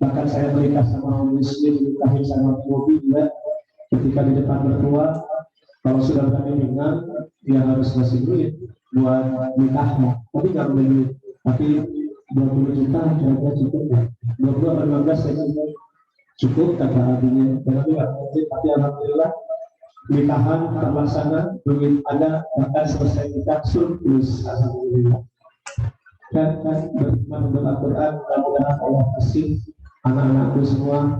[SPEAKER 2] Bahkan saya menikah sama Muslim, nikahin sama Bobi juga. Ketika di depan mertua, kalau sudah berani dengan dia harus ngasih duit buat nikahnya, tapi nggak beli duit. Tapi 20 juta kira-kira cukup ya. 20 atau 15 saya cukup kata abinya. Dan itu nggak mungkin, tapi alhamdulillah nikahan terlaksana, duit ada, bahkan selesai nikah surplus alhamdulillah. Dan beriman Al-Quran, mudah-mudahan Allah kasih anak-anakku semua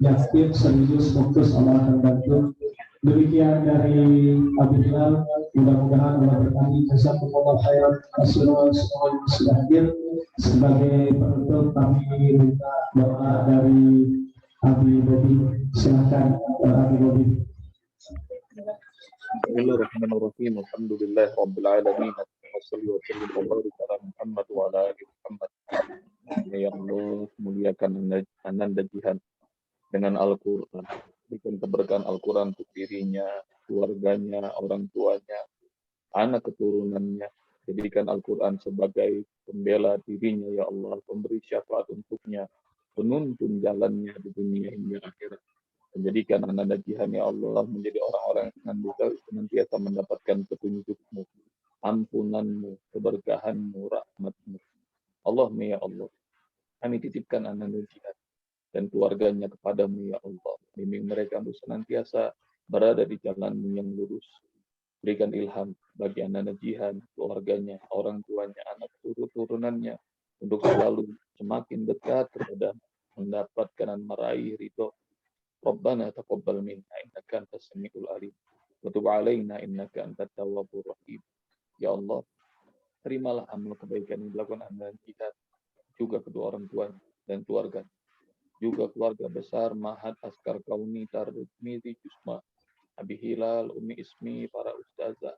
[SPEAKER 2] yakin serius fokus Allah akan bantu. Demikian dari Abi Bilal, mudah-mudahan Allah berkati jazakumullah khairan semua yang sudah hadir. Sebagai penutup kami minta doa dari Abi Bobi. Silakan Abi Bobi.
[SPEAKER 3] Bismillahirrahmanirrahim. Alhamdulillahirabbil alamin. Wassallallahu wa barik ala Muhammad wa ala ali Muhammad. Ya Allah, muliakan Ananda Jihan dengan Al-Qur'an. Berikan keberkahan Al-Quran untuk dirinya, keluarganya, orang tuanya, anak keturunannya. Jadikan Al-Quran sebagai pembela dirinya, ya Allah, pemberi syafaat untuknya, penuntun jalannya di dunia hingga akhirat. Menjadikan Ananda Jihan, ya Allah, menjadi orang-orang yang senantiasa mendapatkan petunjuk-Mu, ampunanmu, keberkahanmu, rahmatmu. Allahumma ya Allah, kami titipkan Ananda Jihan dan keluarganya kepadamu ya Allah. Bimbing mereka untuk senantiasa berada di jalan-Mu yang lurus. Berikan ilham bagi Ananda Jihan, keluarganya, orang tuanya, anak turunannya untuk selalu semakin dekat kepada mendapatkan dan meraih ridho. Rabbana taqabbal minna innaka antas samiul alim wa tub alaina innaka antat tawwabur rahim. Ya Allah, terimalah amal kebaikan yang dilakukan Ananda Jihan, juga kedua orang tuanya dan keluarga, juga keluarga besar Mahat Askar Kauni Tarmidi Jusma, Abi Hilal, Umi Ismi, para ustazah,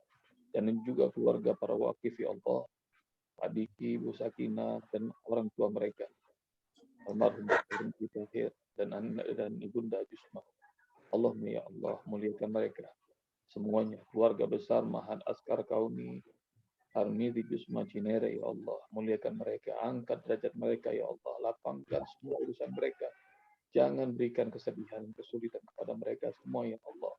[SPEAKER 3] dan juga keluarga para wakif ya Allah, Pak Diki, Bu Sakina, dan orang tua mereka, almarhum kita dan Ibunda Jusma. Allahumma ya Allah, muliakan mereka semuanya, keluarga besar Mahat Askar Kauni Tarmidi Jusma Cinere ya Allah, muliakan mereka, angkat derajat mereka ya Allah, lapangkan semua urusan mereka, jangan berikan kesedihan, kesulitan kepada mereka semua ya Allah,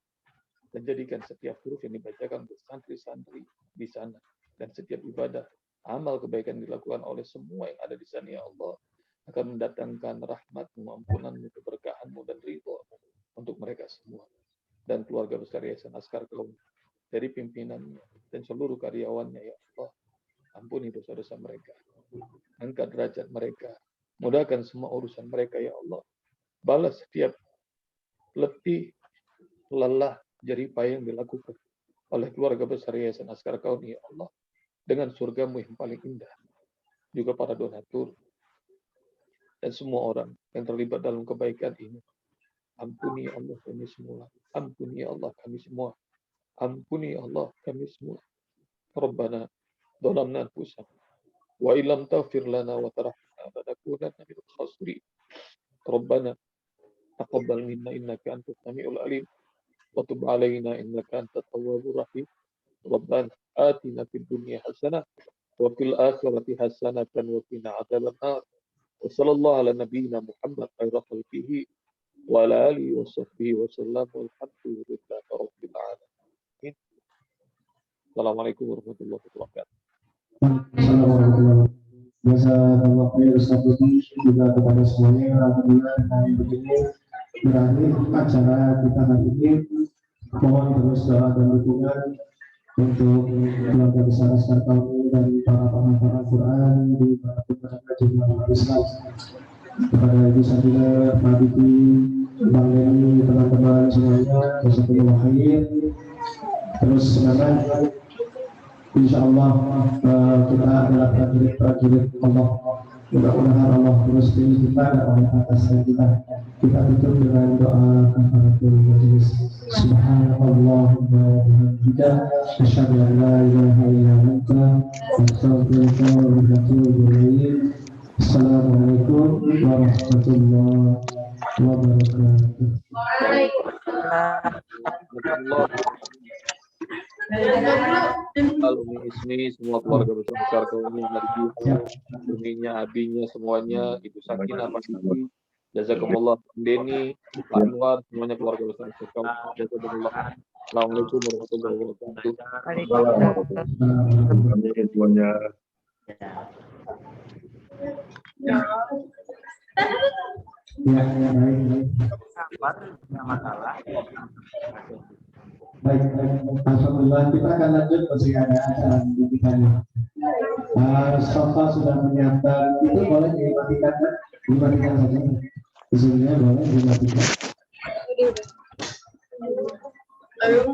[SPEAKER 3] dan jadikan setiap huruf yang dibacakan untuk santri-santri di sana, dan setiap ibadah, amal kebaikan dilakukan oleh semua yang ada di sana ya Allah, akan mendatangkan rahmat-Mu, ampunan-Mu, keberkahan-Mu, dan ridho-Mu untuk mereka semua, dan keluarga besar Yayasan Askar Kauni, dari pimpinannya dan seluruh karyawannya ya Allah, ampuni dosa-dosa mereka, angkat derajat mereka, mudahkan semua urusan mereka ya Allah, balas setiap letih, lelah, jerih payah yang dilakukan oleh keluarga besar Yayasan Askar Kauni ya Allah, dengan surga-Mu yang paling indah, juga para donatur dan semua orang yang terlibat dalam kebaikan ini. Ampuni ya Allah kami semua, ampuni ya Allah kami semua, ampuni ya Allah kami semua. Rabbana dhalamna anfusana wa illam taghfir lana wa tarhamna lanakunanna minal khasirin. Rabbana taqabbal تقبل منا إنك أنت السميع العليم وتب علينا إنك أنت التواب الرحيم ربنا آتنا في الدنيا حسنة وفي الآخرة حسنة وقنا عذاب النار وصلى الله على نبينا محمد خير خلقه وعلى آله وصحبه وسلم والحمد لله رب العالمين. Assalamualaikum warahmatullahi wabarakatuh.
[SPEAKER 2] Jazakallah khair Ustaz Budi, juga kepada semuanya. Alhamdulillah kami begini berakhir acara kita hari ini. Mohon terus doa dan dukungan untuk keluarga besar Askar kami dan para penghafal Al-Quran di para jemaah Islam. Kepada Ibu Sakina, Pak Diki, Bang Denny, teman-teman semuanya, jazakallah khair. Terus sekarang insya Allah kita adalah prajurit Allah. Mudah-mudahan Allah terus pilih kita dan Allah ataskan kita. Kita tutup dengan doa kafaratul majelis. Subhanallah wa bihamdika asyhadu an la ilaha illa anta astaghfiruka wa atubu ilaik. Assalamualaikum warahmatullahi wabarakatuh.
[SPEAKER 3] Alumni ISMI, semua keluarga besar kami, Uminya, abinya, semuanya, Ibu Sakinah, Pak Diki, jazakumullah, Denny, Pak Anwar, semuanya keluarga besar kami, jazakumullah. Assalamualaikum warahmatullahi wabarakatuh.
[SPEAKER 8] Semuanya.
[SPEAKER 2] Baik, alhamdulillah kita akan lanjut masih ada acara kita. Sofa sudah menyiapkan, itu boleh dimatikan kan? Dimatikan saja. Isinya boleh dimatikan.
[SPEAKER 6] Ayo,